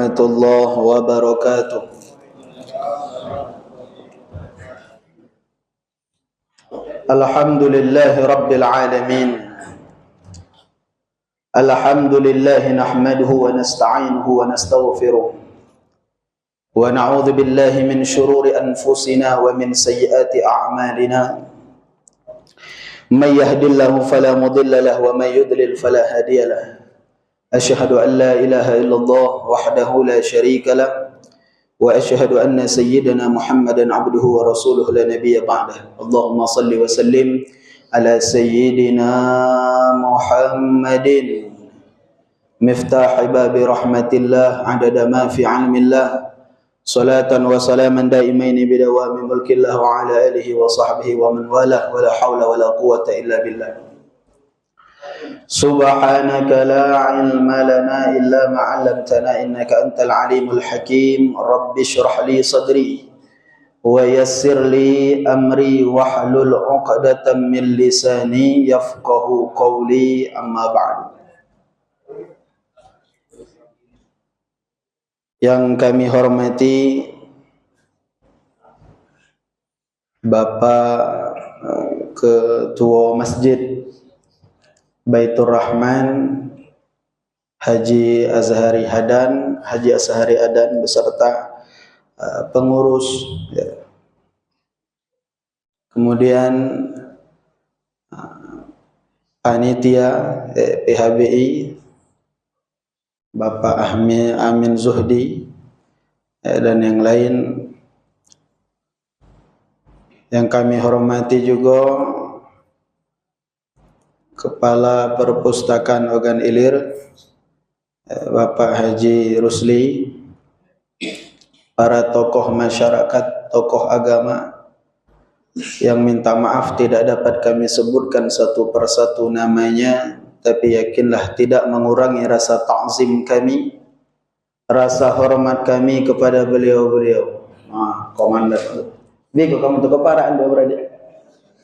warahmatullahi wabarakatuh. Alhamdulillahi rabbil alamin. Alhamdulillahi nahmaduhu wa nasta'inuhu wa nastaghfiruh. Wa na'udzu billahi min shururi anfusina wa min sayyiati a'malina. May yahdihillahu fala mudilla lahu wa may yudlil fala hadiya lahu. Asyhadu an la ilaha illallah wahdahu la syarika lah wa asyhadu anna sayyidana Muhammadan abduhu wa rasuluhu la nabiyya ba'dah. Allahumma salli wa sallim ala sayyidina Muhammadin miftah babi rahmatillah adada ma fi ilmillah. Salatan wa salaman daimaini bidawami mulkillah wa ala alihi wa sahbihi wa man walah wa la hawla wa la quwwata illa billah. Subhanaka la ilma lana illa ma 'allamtana innaka antal alimul hakim. Rabbi shrah li sadri wa yassir li amri wahlul 'uqdatam min lisani yafqahu qawli, amma ba'du. Yang kami hormati Bapak Ketua Masjid Baitur Rahman Haji Azhari Hadan, Haji Azhari Adan beserta pengurus, ya. Kemudian panitia PHBI Bapak Amin Zuhdi, dan yang lain. Yang kami hormati juga Kepala Perpustakaan Ogan Ilir Bapak Haji Rusli, para tokoh masyarakat, tokoh agama yang minta maaf tidak dapat kami sebutkan satu persatu namanya, tapi yakinlah tidak mengurangi rasa ta'zim kami, rasa hormat kami kepada beliau-beliau. Komandan Bi, kok kamu tuh keparaan dua beradik?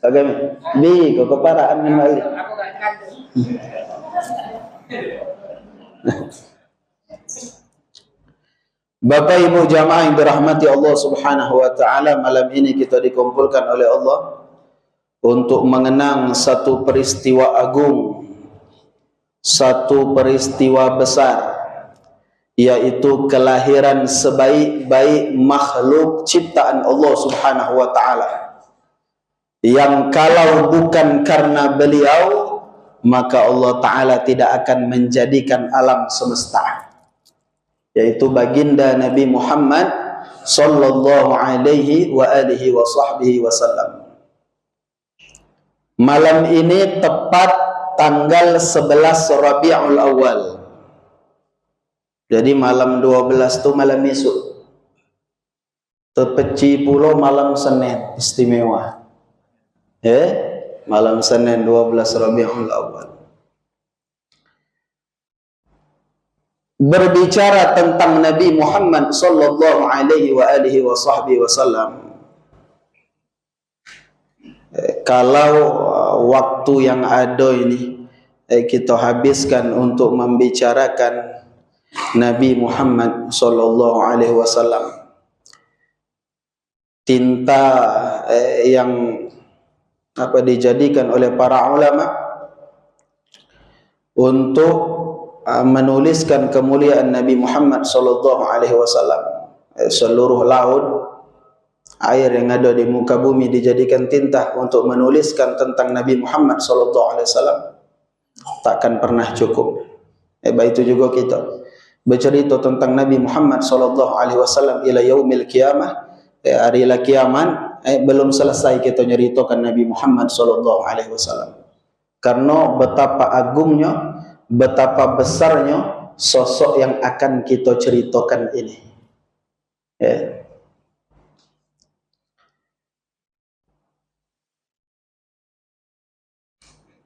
Kagami Bi, kok keparaan min mali? Bapak Ibu jamaah yang dirahmati Allah Subhanahu wa taala, malam ini kita dikumpulkan oleh Allah untuk mengenang satu peristiwa agung, satu peristiwa besar, yaitu kelahiran sebaik-baik makhluk ciptaan Allah Subhanahu wa taala, yang kalau bukan karena beliau maka Allah taala tidak akan menjadikan alam semesta, yaitu baginda Nabi Muhammad sallallahu alaihi wa alihi wa sahbihi wasallam. Malam ini tepat tanggal 11 Rabiul Awal. Jadi malam 12 itu malam esok. Tepeci pulau malam Senin istimewa. Malam Senin 12 Rabiul Awal. Berbicara tentang Nabi Muhammad sallallahu alaihi wa alihi wa sahbihi wasallam. Kalau waktu yang ada ini kita habiskan untuk membicarakan Nabi Muhammad sallallahu alaihi wasallam, tinta yang dijadikan oleh para ulama untuk menuliskan kemuliaan Nabi Muhammad sallallahu alaihi wasallam. Seluruh laut, air yang ada di muka bumi dijadikan tinta untuk menuliskan tentang Nabi Muhammad sallallahu alaihi wasallam, takkan pernah cukup. Itu juga kita bercerita tentang Nabi Muhammad sallallahu alaihi wasallam ila yaumil qiyamah, hari kiamat, belum selesai kita nyeritakan Nabi Muhammad sallallahu alaihi wasallam. Karena betapa agungnya, betapa besarnya sosok yang akan kita ceritakan ini.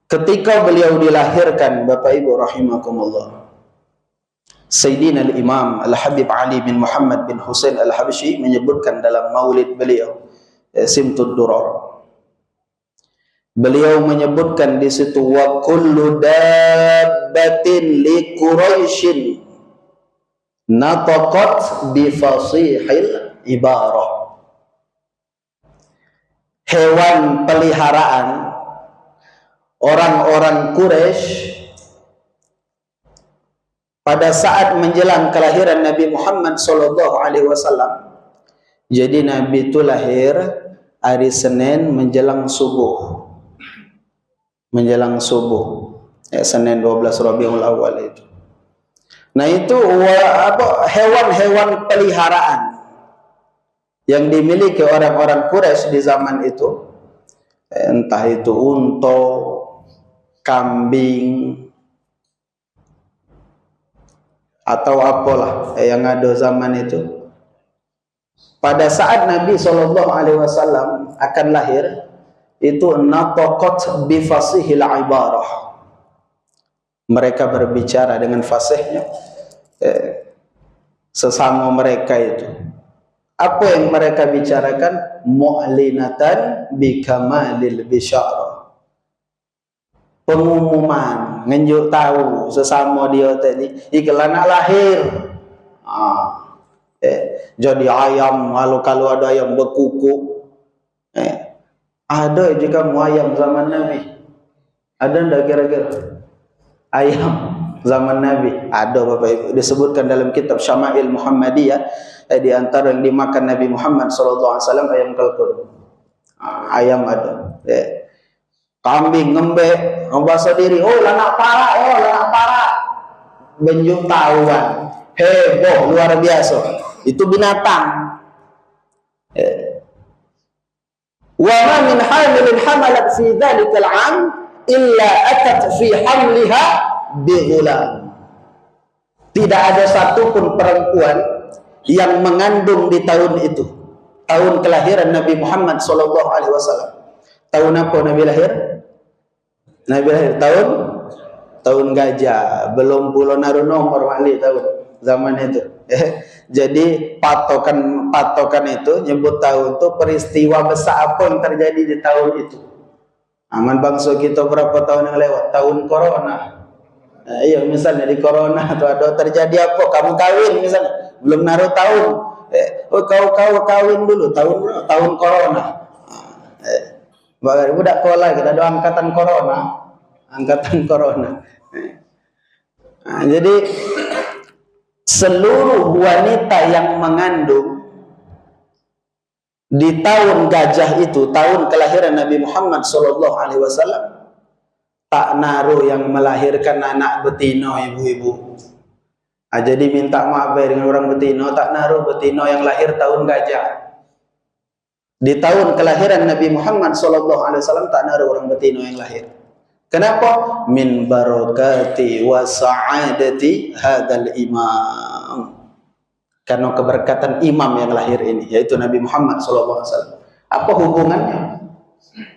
Ketika beliau dilahirkan, Bapak Ibu rahimakumullah, Sayyidina al-Imam Al-Habib Ali bin Muhammad bin Husain Al-Habsyi menyebutkan dalam maulid beliau, Simtud Durar, beliau menyebutkan di situ, wa kullu dabbatin li Quraisyin nataqat bi fasihil ibarah. Hewan peliharaan orang-orang Quraisy pada saat menjelang kelahiran Nabi Muhammad sallallahu alaihi wasallam. Jadi Nabi itu lahir hari Senin menjelang subuh. Menjelang subuh. Senin 12 Rabiul Awal itu. Nah itu hewan-hewan peliharaan yang dimiliki orang-orang Quraisy di zaman itu, entah itu unta, kambing, atau apalah yang ada zaman itu. Pada saat Nabi SAW akan lahir, itu nataqat bi fasihil ibarah. Mereka berbicara dengan fasihnya sesama mereka itu. Apa yang mereka bicarakan? Mu'linatan bi kamalil bisyarah. Pengumuman, ngenjuk tahu sesama dia tadi iklan nak lahir. Jadi ayam, kalau ada ayam berkukuk. Ada juga ayam zaman Nabi. Ada ndak kira-kira? Ayam zaman Nabi ada, Bapak Ibu, disebutkan dalam kitab Syama'il Muhammadiyah, di antara yang dimakan Nabi Muhammad sallallahu alaihi wasallam ayam kalkun. Ayam ada. Kambing ngembek, bahasa diri, oh lanak para. Benjuk tahuan. Heboh luar biasa. Itu binatang. Wa ma min hamilin hamalat fi dzalikal 'am illa atat fi hamliha bighulam. Tidak ada satupun perempuan yang mengandung di tahun itu, tahun kelahiran Nabi Muhammad sallallahu alaihi wasallam. Tahun apa Nabi lahir? Nabi lahir tahun gajah, belum bulan naruh nomor wali tahun zaman itu. Jadi patokan itu nyebut tahun itu peristiwa besar apa yang terjadi di tahun itu. Aman bangsa kita berapa tahun yang lewat? Tahun corona. Iya, misalnya di corona atau ada terjadi apa? Kamu kawin misalnya, belum naruh tahun. Kau kawin dulu tahun corona. Budak sekolah kita ada angkatan corona. Jadi seluruh wanita yang mengandung di tahun gajah itu, tahun kelahiran Nabi Muhammad sallallahu alaihi wasallam, tak naruh yang melahirkan anak betina, ibu-ibu. Jadi minta maaf dengan orang betina, tak naruh betina yang lahir tahun gajah. Di tahun kelahiran Nabi Muhammad sallallahu alaihi wasallam tak naruh orang betina yang lahir. Kenapa? Min barakati wa sa'adati hadzal imam. Karena keberkatan imam yang lahir ini, yaitu Nabi Muhammad SAW. Apa hubungannya?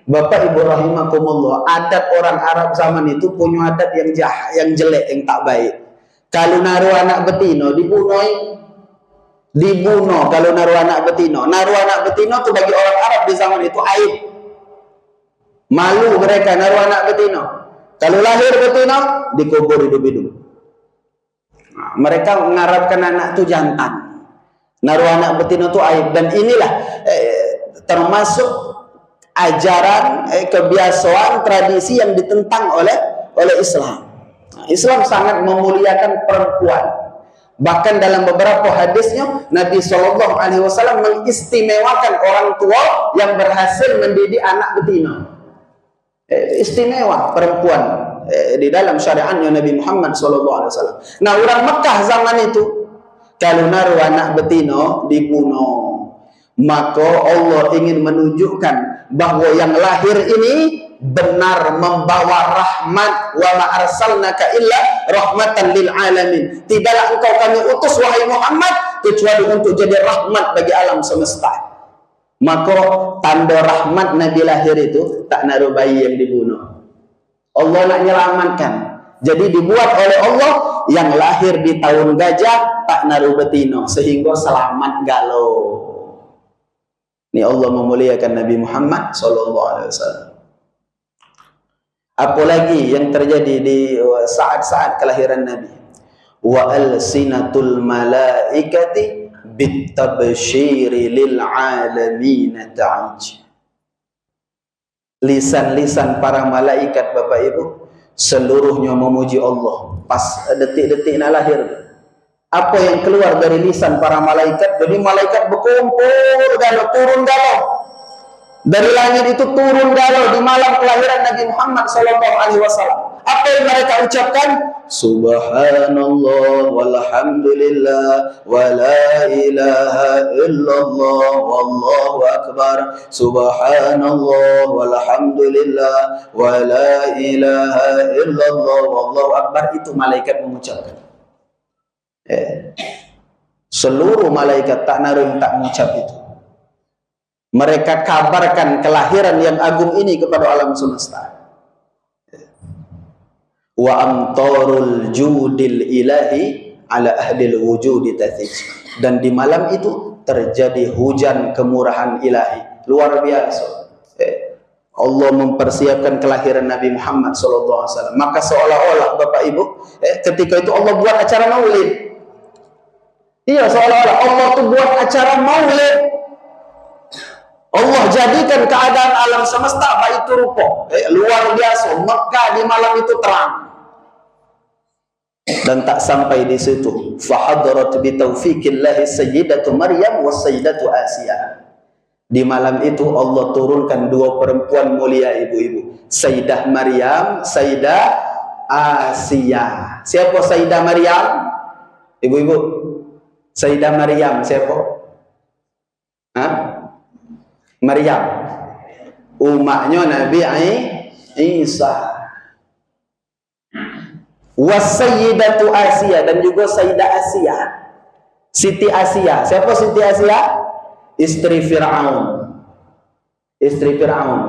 Bapak Ibu rahimakumullah, adat orang Arab zaman itu punya adat yang jahat, yang jelek, yang tak baik. Kalau naruh anak betina dibunuh. Kalau naruh anak betina itu bagi orang Arab di zaman itu aib. Malu mereka naruh anak betina. Kalau lahir betina dikubur hidup-hidup. Mereka mengharapkan anak itu jantan. Naruh anak betina itu aib. Dan inilah termasuk ajaran, kebiasaan, tradisi yang ditentang oleh Islam. Islam sangat memuliakan perempuan. Bahkan dalam beberapa hadisnya Nabi SAW mengistimewakan orang tua yang berhasil mendidik anak betina. Istimewa perempuan di dalam syariatnya Nabi Muhammad SAW. Nah, orang Mekah zaman itu kalau naruh anak betina dibunuh. Maka Allah ingin menunjukkan bahwa yang lahir ini benar membawa rahmat. Wa ma arsalnaka illa rahmatan lil alamin. Tidaklah engkau kami utus wahai Muhammad kecuali untuk jadi rahmat bagi alam semesta. Maka tanda rahmat Nabi lahir itu tak naruh bayi yang dibunuh. Allah nak menyelamatkan. Jadi dibuat oleh Allah yang lahir di tahun gajah tak naruh betina sehingga selamat galau. Ini Allah memuliakan Nabi Muhammad SAW. Apalagi yang terjadi di saat-saat kelahiran Nabi. wa alsinatul malaikati bitabsyiri lil alamin ta'ij. Lisan-lisan para malaikat Bapak Ibu seluruhnya memuji Allah pas detik-detik nak lahir. Apa yang keluar dari lisan para malaikat? Jadi malaikat berkumpul galau, turun galau dari langit itu, turun galau di malam kelahiran Nabi Muhammad SAW. Apa yang mereka ucapkan? Subhanallah walhamdulillah wa la ilaha illallah wallahu akbar. Subhanallah walhamdulillah wa la ilaha illallah wallahu akbar. Itu malaikat mengucapkan. Seluruh malaikat tak naruh tak mengucap itu. Mereka kabarkan kelahiran yang agung ini kepada alam semesta. Wa amtarul judil ilahi ala ahlil wujudi tathij. Dan di malam itu terjadi hujan kemurahan ilahi luar biasa. Allah mempersiapkan kelahiran Nabi Muhammad SAW. Maka seolah-olah Bapak Ibu, ketika itu Allah buat acara maulid. Iya, seolah-olah Allah tuh buat acara maulid. Allah jadikan keadaan alam semesta baitu rupa. Luar biasa. Mekah di malam itu terang. Dan tak sampai di situ. Fahadarat bi taufiqillahi sayyidatu Maryam wa sayyidatu Asia. Di malam itu Allah turunkan dua perempuan mulia ibu-ibu. Sayyidah Maryam, Sayyidah Asia. Siapa Sayyidah Maryam? Ibu-ibu. Sayyidah Maryam siapa? Hah? Maryam. Umaknya Nabi Isa. Wasayyidatu Asia, dan juga Sayyidah Asia, Siti Asia. Siapa Siti Asia? Istri Fir'aun. Istri Fir'aun.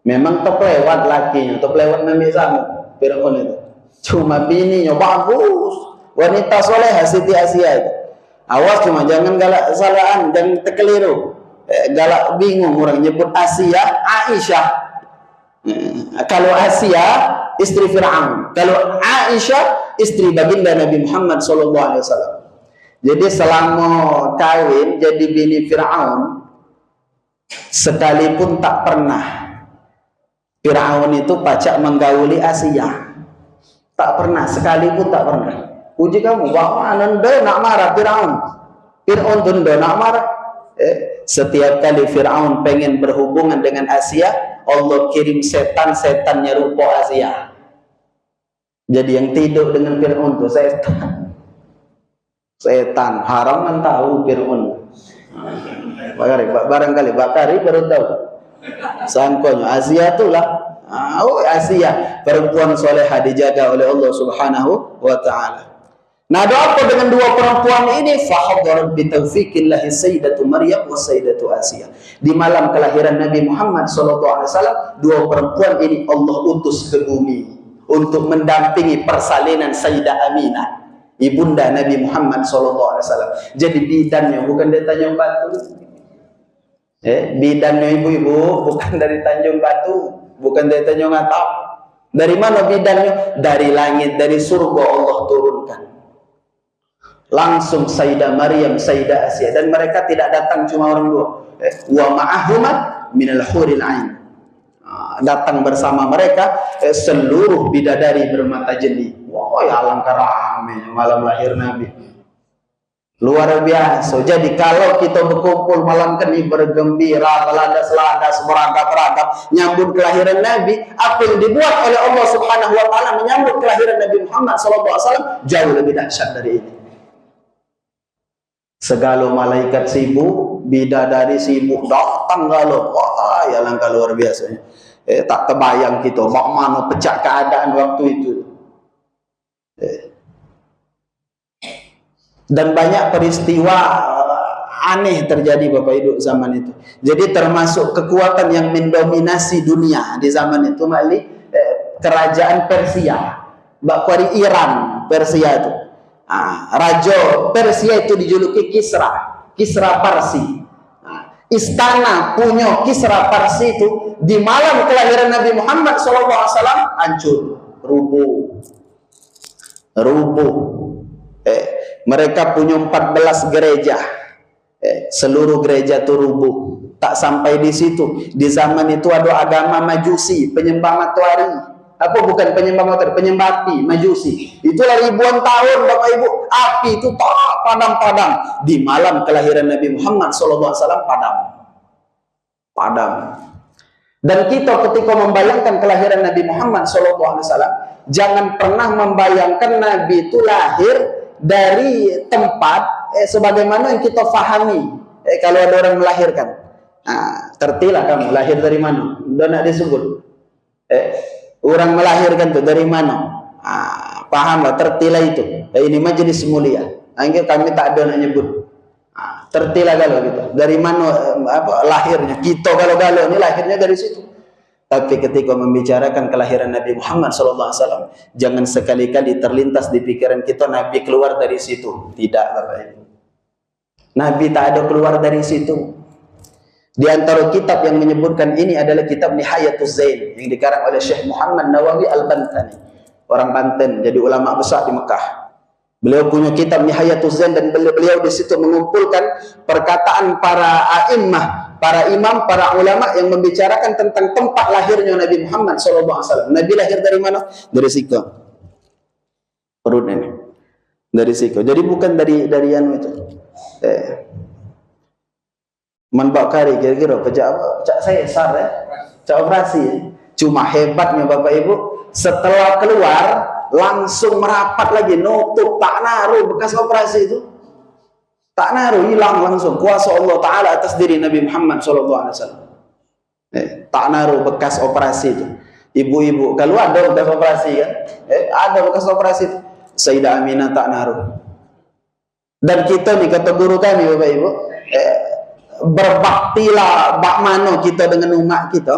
Memang top lewat lakinya, top lewat Nabi Isa. Fir'aun itu cuma bininya bagus, wanita soleh Siti Asia itu. Awas cuma jangan galak salahan, jangan terkeliru. Galak bingung orang nyebut Asia, Aisyah. Kalau Asia istri Fir'aun, kalau Aisyah istri baginda Nabi Muhammad SAW. Jadi selama kawin jadi bini Fir'aun, sekalipun tak pernah Fir'aun itu pacak menggauli Asia. Tak pernah, sekalipun tak pernah. Uji kamu, bahwa anda nak marah Fir'aun. Fir'aun tu nak marah. Setiap kali Fir'aun pengen berhubungan dengan Asia, Allah kirim setan-setan nyerupa Asia. Jadi yang tidur dengan Fir'aun itu setan. Setan haram kan tahu Fir'aun. Barangkali Bakari baru tahu. Sangkonya Asia itulah. Oh Asia, perempuan solehah dijaga oleh Allah Subhanahu wa ta'ala. Nah, ada apa dengan dua perempuan ini? Fahadarat bi taufiqillahi sayyidatu Maryam wa sayyidatu Asia. Di malam kelahiran Nabi Muhammad SAW, dua perempuan ini Allah utus ke bumi untuk mendampingi persalinan Sayyidah Aminah, ibunda Nabi Muhammad SAW. Jadi bidannya bukan dari Tanjung Batu. Bidannya ibu-ibu bukan dari Tanjung Batu, bukan dari Tanjung Atap. Dari mana bidannya? Dari langit, dari surga Allah turunkan. Langsung Sayyidah Maryam, Sayyidah Asia, dan mereka tidak datang cuma orang dua. Wa ma'ahuma minal huril ain. Datang bersama mereka seluruh bidadari bermata jeli. Wah, ya alangkah ramai malam lahir Nabi. Luar biasa. Jadi kalau kita berkumpul malam ini bergembira, meladas-ladas, meragap-ragap nyambut kelahiran Nabi, apa yang dibuat oleh Allah Subhanahu wa ta'ala menyambut kelahiran Nabi Muhammad SAW jauh lebih dahsyat dari ini. Segala malaikat sibuk, bidadari sibuk, datang galau. Wah, ya langkah luar biasanya. Tak terbayang kita bagaimana pecah keadaan waktu itu. Dan banyak peristiwa aneh terjadi Bapak Ibu zaman itu. Jadi termasuk kekuatan yang mendominasi dunia di zaman itu kerajaan Persia, bakwari Iran, Persia itu. Raja Persia itu dijuluki Kisra Parsi. Istana punya Kisra Parsi itu di malam kelahiran Nabi Muhammad SAW hancur, rubuh. Mereka punya 14 gereja. Seluruh gereja itu rubuh. Tak sampai di situ. Di zaman itu ada agama Majusi, penyembah matahari. Apa bukan penyembah matahari, penyembah api, Majusi. Itulah ribuan tahun Bapak Ibu, api itu tak padam-padam. Di malam kelahiran Nabi Muhammad SAW padam. Padam. Dan kita ketika membayangkan kelahiran Nabi Muhammad SAW, jangan pernah membayangkan Nabi itu lahir dari tempat sebagaimana yang kita fahami. Kalau ada orang melahirkan, tertilah kamu lahir dari mana? Udah nak disebut. Orang melahirkan itu dari mana? Pahamlah, tertilah itu. Ini majelis mulia. Akhirnya kami tak ada nak nyebut. Tertilah galau gitu. Dari mana lahirnya? Kita galau-galau ini lahirnya dari situ. Tapi ketika membicarakan kelahiran Nabi Muhammad SAW, jangan sekali-kali terlintas di pikiran kita Nabi keluar dari situ. Tidak, Bapak Ibu. Nabi tak ada keluar dari situ. Di antara kitab yang menyebutkan ini adalah kitab Nihayatuz Zain yang dikarang oleh Syekh Muhammad Nawawi Al-Bantani, orang Banten, jadi ulama besar di Mekah. Beliau punya kitab Nihayatuz Zain dan beliau di situ mengumpulkan perkataan para a'immah, para imam, para ulama yang membicarakan tentang tempat lahirnya Nabi Muhammad SAW. Nabi lahir dari mana? Dari Siko. Perut ini. Dari Siko. Jadi bukan dari anu itu. Manbakari kira-kira cak saya sar cak operasi. Cuma hebatnya Bapak Ibu, setelah keluar langsung merapat lagi, nutup, tak naruh bekas operasi itu, tak naruh, hilang langsung. Kuasa Allah Ta'ala atas diri Nabi Muhammad SAW. Tak naruh bekas operasi itu. Ibu-ibu kalau ada bekas operasi kan, ada bekas operasi itu, Sayyidah Aminah tak naruh. Dan kita nih, kata guru kami Bapak Ibu, berbaktilah bak mano kita dengan umat kita.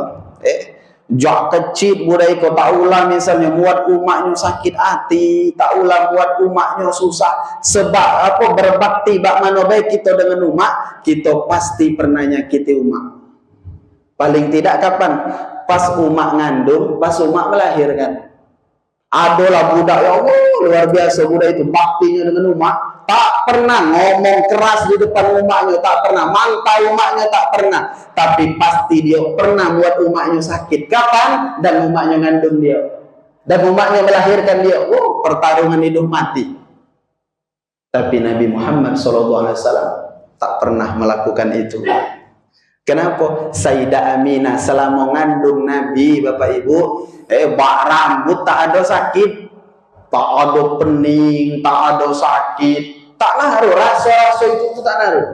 Jak kecil budaya kau tak ulang misalnya buat umatnya sakit hati, tak ulang buat umatnya susah. Sebab apa? Berbakti bak mano baik kita dengan umat, kita pasti pernah nyakiti umat. Paling tidak kapan? Pas umat ngandung, pas umat melahirkan. Adalah budak ya Allah, luar biasa budak itu, baktinya dengan umat. Tak pernah ngomong keras di depan umatnya, tak pernah mantai umatnya, tak pernah. Tapi pasti dia pernah buat umatnya sakit. Kapan? Dan umatnya ngandung dia, dan umatnya melahirkan dia. Pertarungan hidup mati. Tapi Nabi Muhammad SAW tak pernah melakukan itu. Kenapa? Sayyidah Aminah selama ngandung Nabi, Bapak Ibu, bak rambut tak ada sakit, tak ada pening, tak ada sakit, tak naruh, rasa-rasa itu tak naruh.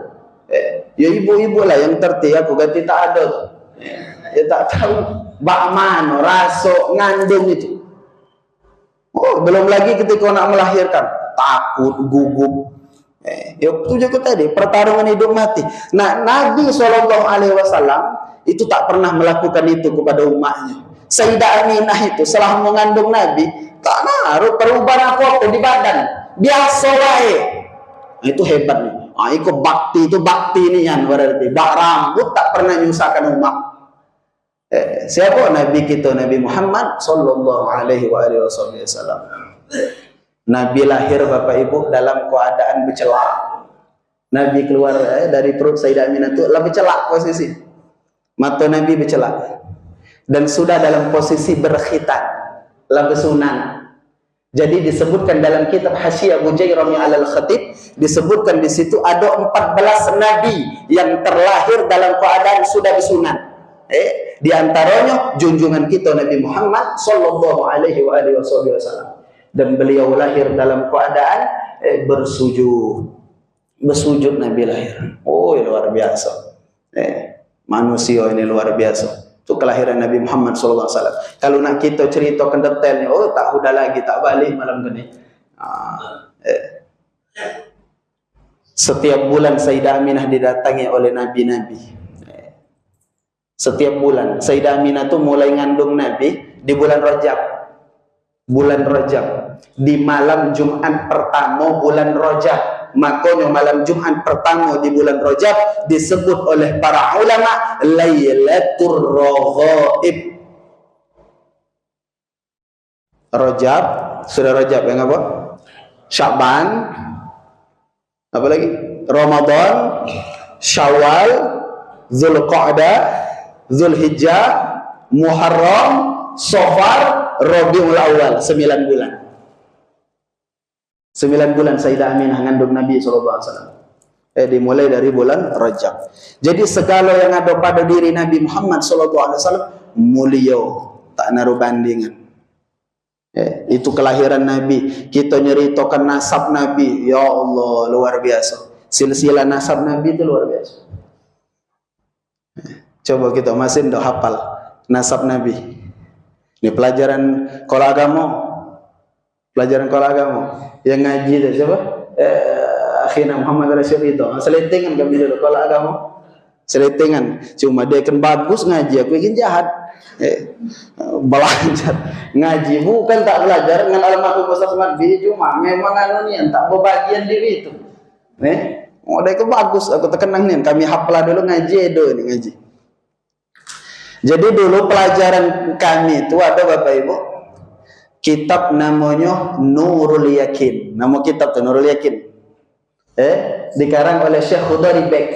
Ya ibu-ibu lah yang terti, aku ganti tak ada. Ya tak tahu bak mana rasa ngandung itu. Belum lagi ketika nak melahirkan, takut, gugup. Ya itu juga tadi pertarungan hidup mati. Nah, Nabi SAW itu tak pernah melakukan itu kepada umatnya. Sayyidah Aminah itu setelah mengandung Nabi, tak naruh perubahan apa-apa di badan, biasa wae. Itu hebat nih. Itu bakti ini yang berarti bak rambut tak pernah nyusahkan umat. Siapa Nabi kita? Nabi Muhammad sallallahu alaihi wasallam. Nabi lahir Bapak Ibu dalam keadaan bercelak. Nabi keluar dari perut Sayyidah Aminah itu lebih celak posisi. Mata Nabi bercelak. Dan sudah dalam posisi berkhitan, lebih sunan. Jadi disebutkan dalam kitab Hasyiah Bujairami alal Khatib, disebutkan di situ ada 14 nabi yang terlahir dalam keadaan sudah bersunan. Di antaranya junjungan kita Nabi Muhammad sallallahu alaihi wasallam. Dan beliau lahir dalam keadaan bersujud. Bersujud Nabi lahir. Luar biasa. Manusia ini luar biasa. Itu kelahiran Nabi Muhammad SAW. Kalau nak kita ceritakan detailnya, tak udah lagi, tak balik malam ini. Setiap bulan Sayyidah Aminah didatangi oleh nabi-nabi. Setiap bulan Sayyidah Aminah itu mulai ngandung Nabi di bulan Rajab. Bulan Rajab. Di malam Jumat pertama bulan Rajab. Makanya malam Jumat pertama di bulan Rajab disebut oleh para ulama Lailatul Raghaib. Rajab, sudah Rajab yang apa? Sya'ban, apa lagi? Ramadan, Syawal, Zulqa'dah, Zulhijjah, Muharram, Safar, Rabiul Awal. 9 bulan. 9 bulan Sayyidah Aminah ngandung Nabi SAW. Dimulai dari bulan Rajab. Jadi segala yang ada pada diri Nabi Muhammad SAW mulia, tak naruh bandingan. Itu kelahiran Nabi. Kita nyeritakan nasab Nabi, ya Allah, luar biasa. Silsilah nasab Nabi itu luar biasa. Coba kita masih dah hafal nasab Nabi. Ini pelajaran sekolah agama. Pelajaran sekolah agama. Yang ngaji itu siapa? Akhirnya Muhammad Rasulullah. Selentingan kami dulu sekolah agama. Selentingan. Cuma dia kan bagus ngaji, aku ingin jahat. Belajar ngaji bukan tak belajar dengan almarhum Ustaz Madbi, cuma memang anunya tak berbagian diri itu. Oh dia ke bagus, aku terkenang nih. Kami hafal dulu ngaji edo ini ngaji. Jadi dulu pelajaran kami itu ada Bapak Ibu, kitab namanya Nurul Yakin. Nama kitab itu Nurul Yakin. Dikarang oleh Syekh Khudari Bek.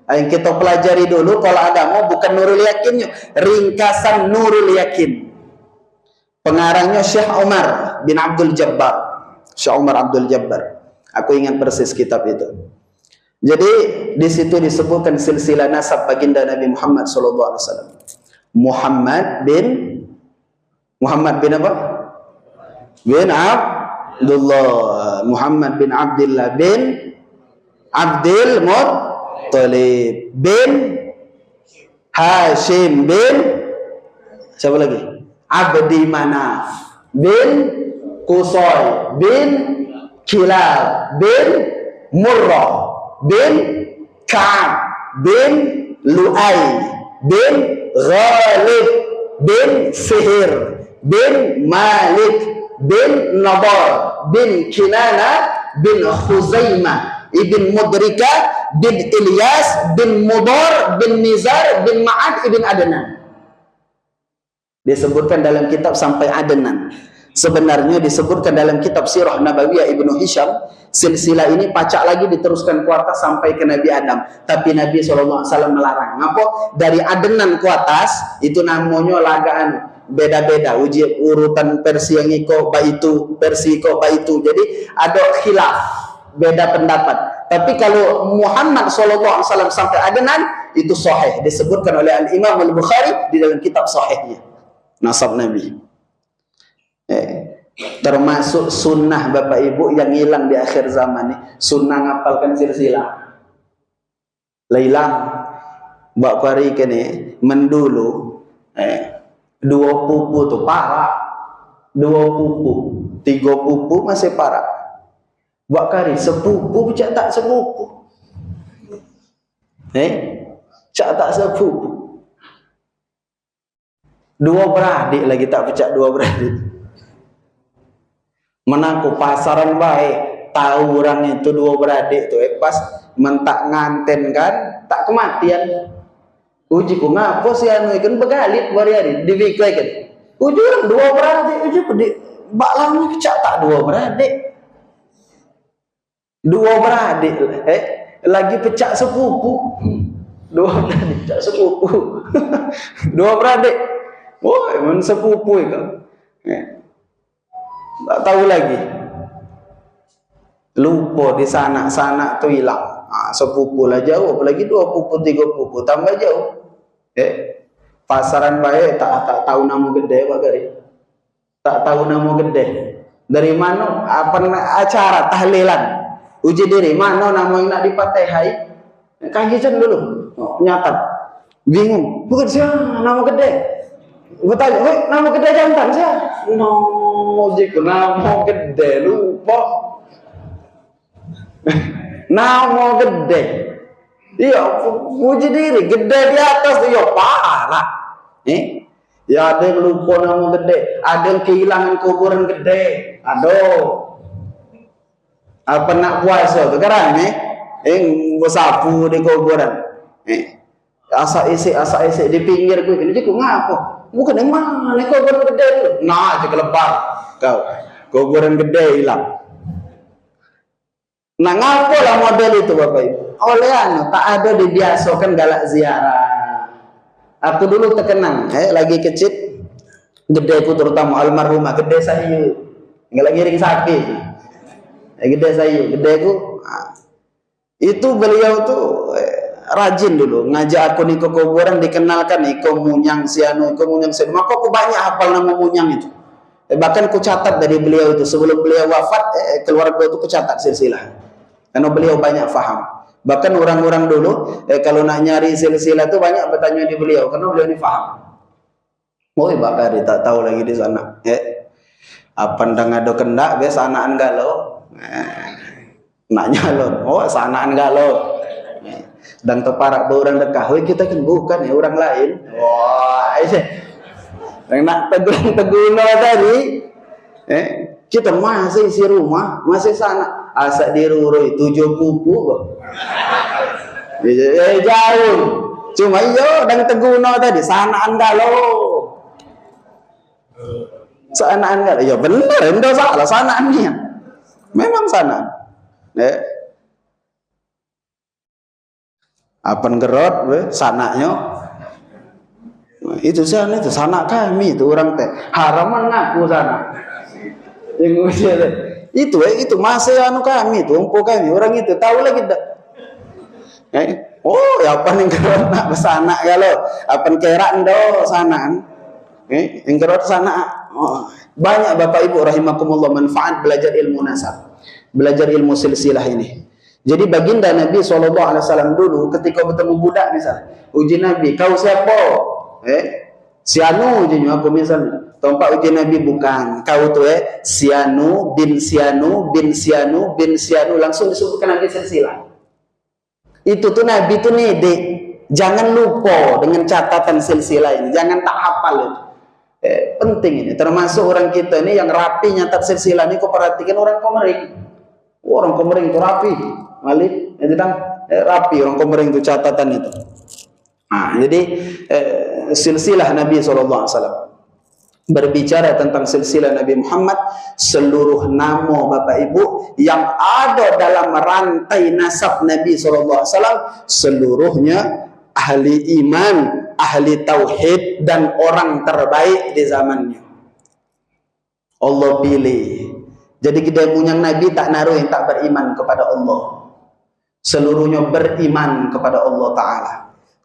Yang kita pelajari dulu kalau agama bukan Nurul Yakinnya, ringkasan Nurul Yakin. Pengarangnya Syekh Umar bin Abdul Jabbar. Syekh Umar Abdul Jabbar. Aku ingat persis kitab itu. Jadi di situ disebutkan silsilah nasab baginda Nabi Muhammad SAW. Muhammad bin apa? Bin Abdullah. Muhammad bin Abdullah bin Abdul Muttalib bin Hashim bin siapa lagi? Abdi Manaf bin Qusay bin Kilab bin Murrah bin Ka'ab bin Lu'ay bin Ghalib bin Fihir bin Malik bin Nadar bin Kinana bin Khuzaimah ibn Mudrika bin Ilyas bin Mudar bin Nizar bin Ma'ad ibn Adnan. Disebutkan dalam kitab sampai Adnan. Sebenarnya disebutkan dalam kitab Sirah Nabawiyah Ibnu Hisham, silsilah ini pacak lagi diteruskan ke atas sampai ke Nabi Adam. Tapi Nabi SAW melarang. Ngapa? Dari Adnan ke atas itu namanya lagaan beda-beda. Uji urutan versi yang iko baitu, versi iko baitu. Jadi ada khilaf, beda pendapat. Tapi kalau Muhammad SAW sampai Adnan itu sahih, disebutkan oleh Al-Imam Al-Bukhari di dalam kitab sahihnya. Nasab Nabi. Termasuk sunnah Bapak Ibu yang hilang di akhir zaman nih, sunnah ngapalkan silsilah. Lailang Mbak Fari kene mendulu 2 pupu tuh parah. 2 pupu, 3 pupu masih parah. Mbak Kari sepupu cak tak sepupu. Cak tak sepupu. 2 beradik lagi tak pecah 2 beradik. Menaku pasaran baik, tahu orang itu 2 beradik tuh pas mentak nganten kan, tak kematian. Uji ku ngapo sih anu ikan begalit hari-hari diwikai kan. Uji orang 2 beradik, uji pedik bak lama kecak tak 2 beradik. 2 beradik lagi pecah sepupu. 2 beradik pecah sepupu. 2 beradik. Woi, men sepupu itu. Tak tahu lagi. Lupa di sana tuh hilang. Sepupu lah jauh, apalagi 2 pupu, 3 pupu tambah jauh. Pasaran baik tak tahu nama gede Pak Gari. Tak tahu nama gede. Dari mana apa acara tahlilan? Uji diri mana nama yang nak dipatehai? Kajian dulu. Nyatat. Bingung. Bukan siapa nama gede. Bertanya, nama gede jantan siapa? Jiku nama gede lupa. Nama gede. Iya, puji diri gede di atas tuh ya parah. Ya ada yang lupa nama gede, ada yang kehilangan kuburan gede. Aduh. Apa nak puasa tuh sekarang bersapu di kuburan. Asa isi di pinggir gue ini jiku ngapa? Bukan yang mana kuburan gede dulu. Nah, aja kelebar kau. Kuburan gede hilang. Nah ngapo lah model itu Bapak Ibu? Oleh tak ada dibiasakan galak ziarah. Aku dulu terkenang, lagi kecil, gedeku terutama almarhumah, gede saya, nggak lagi ring sakit, gede saya, gedeku, itu beliau tuh rajin dulu ngajak aku nih ke kuburan, dikenalkan iko munyang sianu, maka aku banyak hafal nama munyang itu. Bahkan ku catat dari beliau itu sebelum beliau wafat, keluarga itu ku catat silsilah, karena beliau banyak faham. Bahkan orang-orang dulu kalau nak nyari silsilah itu banyak bertanya di beliau, karena beliau ini faham. Oh Bakari tak tahu lagi di sana. Apa ndang ada kendak biasa anaan galau. Nak nyalon. Oh sanaan galau. Dan teparak orang dekah. Oh kita kan bukan ya orang lain. Wah, yang nak teguno tadi. Kita masih si rumah, masih sana. Asak dirurui 7 pupu kok. Jauh. Cuma iyo dan teguno tadi sanaan galau. Sanaan galau. Ya benar, enggak salah sanaannya. Memang sanaan. Apan gerot sanaknya. Itu sana itu sanak kami itu orang teh. Haraman ngaku sana. Itu masih anu kami itu, umpu kami orang itu tahu lagi dah. Oh ya apa nih gerot nak besanak galau. Apan kerak ndo sanaan. Yang gerot sana. Banyak Bapak Ibu rahimakumullah manfaat belajar ilmu nasab, belajar ilmu silsilah ini. Jadi baginda Nabi SAW dulu ketika bertemu budak misalnya, uji Nabi, kau siapa? Sianu uji aku misalnya. Tompak uji Nabi bukan, kau tuh Sianu bin Sianu bin Sianu bin Sianu, langsung disebutkan Nabi silsilah. Itu tuh Nabi tuh nih, jangan lupa dengan catatan silsilah ini, jangan tak hafal itu. Penting ini, termasuk orang kita ini yang rapi nyatat silsilah ini. Kau perhatikan orang Komering, orang Komering itu rapi, Malik, itu kan rapi orang Komering itu catatan itu. Nah, jadi silsilah Nabi SAW. Berbicara tentang silsilah Nabi Muhammad, seluruh nama Bapak Ibu yang ada dalam rantai nasab Nabi SAW, seluruhnya ahli iman, ahli tauhid, dan orang terbaik di zamannya. Allah pilih. Jadi kita punya Nabi tak naruh yang tak beriman kepada Allah. Seluruhnya beriman kepada Allah Ta'ala.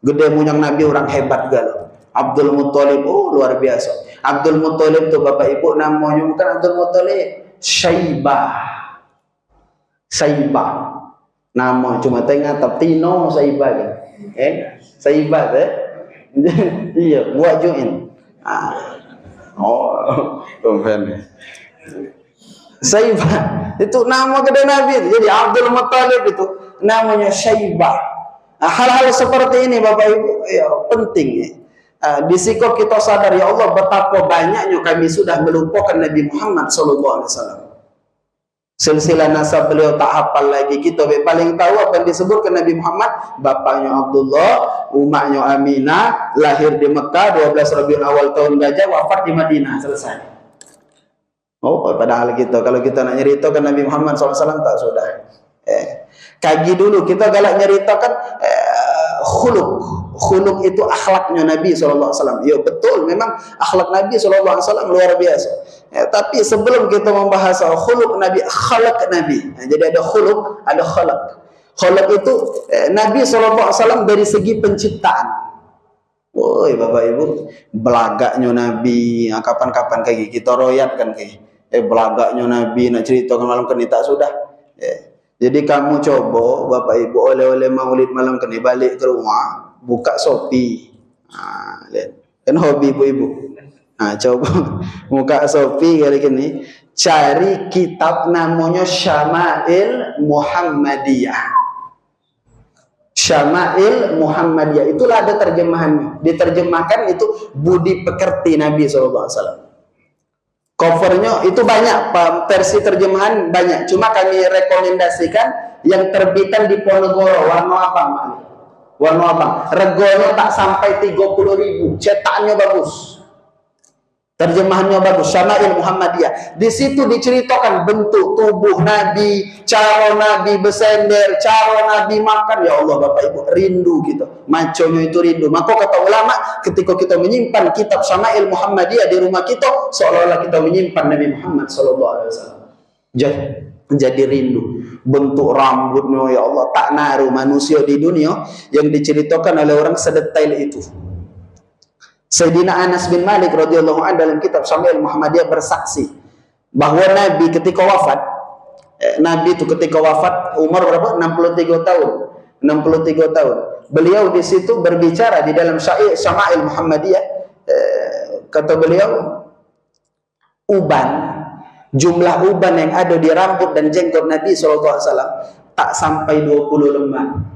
Gede punya Nabi orang hebat galau. Abdul Muttalib, oh luar biasa. Abdul Muttalib tu Bapak Ibu namanya bukan Abdul Muttalib, Syaibah. Syaibah. Nama cuma tengah tapi Tino Syaibah kan. Syaibah iya, buat join. Syaibah itu nama kedai Nabi. Jadi Abdul Muttalib itu namanya Syaibah. Hal-hal seperti ini Bapak Ibu ya, penting ya. Di sikap kita sadar, ya Allah betapa banyaknya kami sudah melupakan Nabi Muhammad SAW. Silsilah nasab beliau tak hafal lagi. Kita paling tahu apa yang disebutkan Nabi Muhammad. Bapaknya Abdullah, umaknya Aminah, lahir di Mekah 12 Rabiul Awal tahun Gajah, wafat di Madinah, selesai. Oh, padahal kita kalau kita nak nyeritakan Nabi Muhammad SAW tak sudah. Kaji dulu kita galak nyeritakan khuluk itu akhlaknya Nabi SAW. Ya betul, memang akhlak Nabi SAW luar biasa. Tapi sebelum kita membahas khuluk Nabi, khalaq Nabi. Jadi ada khuluk, ada khalaq. Khalaq itu Nabi SAW dari segi penciptaan. Woi Bapak Ibu, belagaknya Nabi, kapan-kapan kayak kita royatkan kayak. Belagaknya Nabi nak ceritakan malam kini tak sudah. Jadi kamu coba Bapak Ibu oleh-oleh maulid malam kini balik ke rumah, buka Shopee. Lihat. Kan hobi ibu-ibu. Coba buka Shopee kali ini, cari kitab namanya Syama'il Muhammadiyah. Syama'il Muhammadiyah itulah ada terjemahannya. Diterjemahkan itu budi pekerti Nabi SAW. Covernya itu banyak, versi terjemahan banyak. Cuma kami rekomendasikan yang terbitan di Ponegoro, warna abang. Warna abang. Regonya tak sampai 30.000, cetakannya bagus. Terjemahannya bagus, Syama'il Muhammadiyah. Di situ diceritakan bentuk tubuh Nabi, cara Nabi bersender, cara Nabi makan. Ya Allah Bapak Ibu, rindu kita. Maconya itu rindu. Maka kata ulama, ketika kita menyimpan kitab Syama'il Muhammadiyah di rumah kita, seolah-olah kita menyimpan Nabi Muhammad SAW. Jadi rindu. Bentuk rambutnya, ya Allah, tak naruh manusia di dunia yang diceritakan oleh orang sedetail itu. Sayyidina Anas bin Malik radhiyallahu anhu dalam kitab Syama'il Muhammadiyah bersaksi bahwa Nabi ketika wafat, Nabi itu ketika wafat umur berapa? 63 tahun. 63 tahun. Beliau di situ berbicara di dalam Syama'il Muhammadiyah, kata beliau, jumlah uban yang ada di rambut dan jenggot Nabi SAW tak sampai 20 lembar.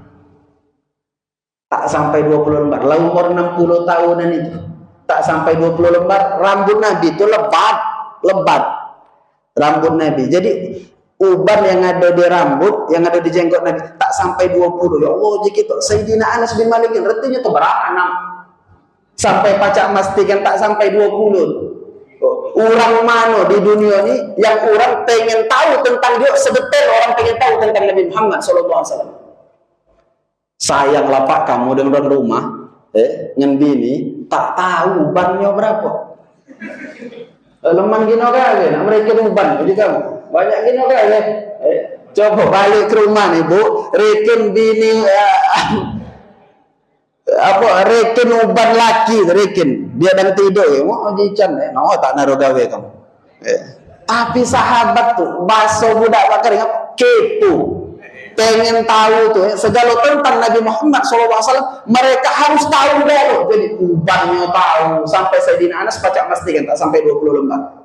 Tak sampai 20 lembar. Lah umur 60 tahunan itu tak sampai 20 lembar. Rambut Nabi itu lebat rambut Nabi. Jadi uban yang ada di rambut, yang ada di jenggot Nabi tak sampai 20. Ya Allah, jadi kita Sayyidina Anas bin Malik artinya itu beranak sampai pacak mastikan tak sampai 20. Orang mana di dunia ini yang orang pengen tahu tentang dia sedetail orang pengen tahu tentang Nabi Muhammad SAW. Sayanglah Pak, kamu dengan rumah ngen bini tak tahu ubannya berapa. Leman gino kali, nak mereka uban jadi kamu banyak gino kali. Coba balik ke rumah nih Bu, reken bini reken uban laki, reken dia dan tidur ya, mau jican no tak naruh gawe kamu. Tapi sahabat tuh baso budak bakar kepo. Pengen tahu tuh segala tentang Nabi Muhammad SAW, mereka harus tahu dulu. Jadi ubannya tahu sampai Sayyidina Anas pacak pastikan tak sampai 20 lembar.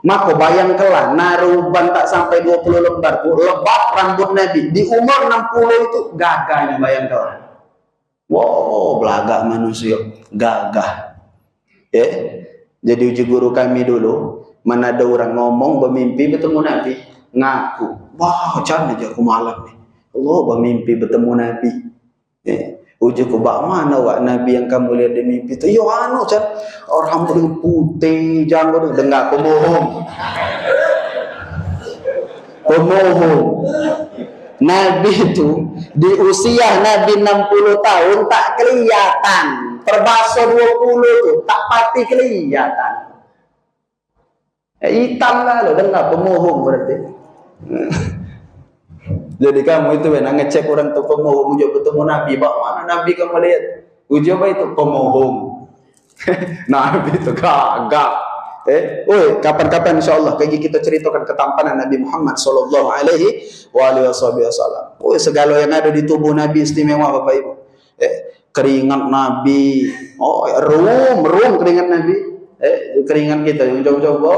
Maka bayangkanlah naruh uban tak sampai 20 lembar, lebat rambut Nabi di umur 60 itu gagahnya, bayangkan. Wow, belagak manusia, gagah. Jadi uji guru kami dulu, mana ada orang ngomong bermimpi bertemu Nabi, ngaku, wah jangan aja aku malam nih, Allah bermimpi bertemu Nabi. Uji ku bak mana wak Nabi yang kamu lihat di mimpi itu? Yo anu can, orang putih, jangan dengar pemohong. Nabi itu di usia Nabi 60 tahun tak kelihatan, perbaso 20 tuh tak pati kelihatan. Hitam lah lo, dengar pemohong berarti. Jadi kamu itu nak ngecek orang tu pemohong, ujian bertemu Nabi, bak mana Nabi kamu lihat? Ujian apa itu? Pemohong. Nabi itu gagah. Kapan-kapan insyaAllah kita ceritakan ketampanan Nabi Muhammad sallallahu alaihi wasallam. Segala yang ada di tubuh Nabi istimewa Bapak Ibu. Keringat Nabi, rum keringat Nabi. Keringat kita coba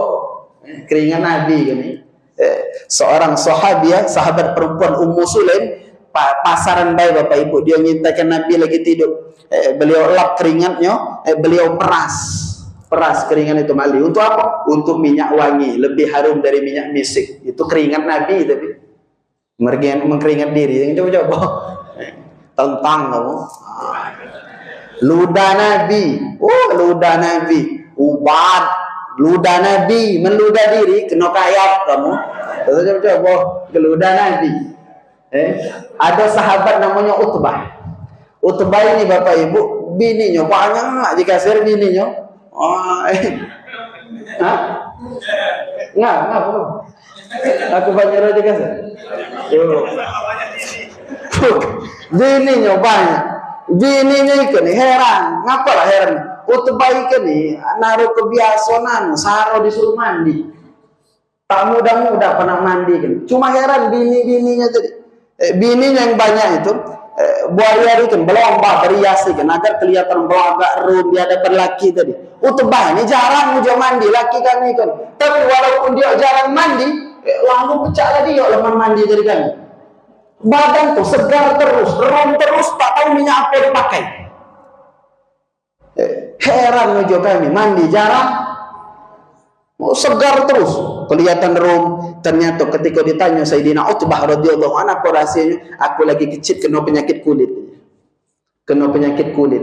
keringat Nabi gini. Seorang sahabat perempuan Ummu Sulaim, pasaran bayi Bapak Ibu, dia nyintakan Nabi lagi tidur. Beliau lap keringatnya, beliau peras keringat itu mali. Untuk apa? Untuk minyak wangi, lebih harum dari minyak misik. Itu keringat Nabi, tapi mengkeringat diri. Coba tentang kamu. Ludah Nabi, ludah Nabi, ubat, ludah Nabi, meludah diri, kena kayak kamu. Coba ludah Nabi. Ada sahabat namanya Utbah. Utbah ini Bapak Ibu, bininya banyak dikasih bininya. Nggak belum. Aku banyak aja kan. Bininya banyak. Bininya ikan heran. Ngapalah heran? Utbah ikan nih naruh kebiasaan, saro disuruh mandi. Tak mudah-mudah pernah mandi kan. Cuma heran bininya tadi. Bininya yang banyak itu. Buaya itu berlomba beriasi kan agar kelihatan belagak rum di hadapan laki tadi. Utbah ini jarang ujian mandi laki kami kan. Tapi walaupun dia jarang mandi, lalu pecahlah dia leman mandi dari kami. Badan tuh segar terus, rum terus, tak tahu minyak apa dipakai. Heran ujian kami mandi jarang, segar terus, kelihatan rum. Ternyata ketika ditanya Sayyidina Utbah radhiyallahu anhu apa rahasianya, aku lagi kecil kena penyakit kulit. kena penyakit kulit.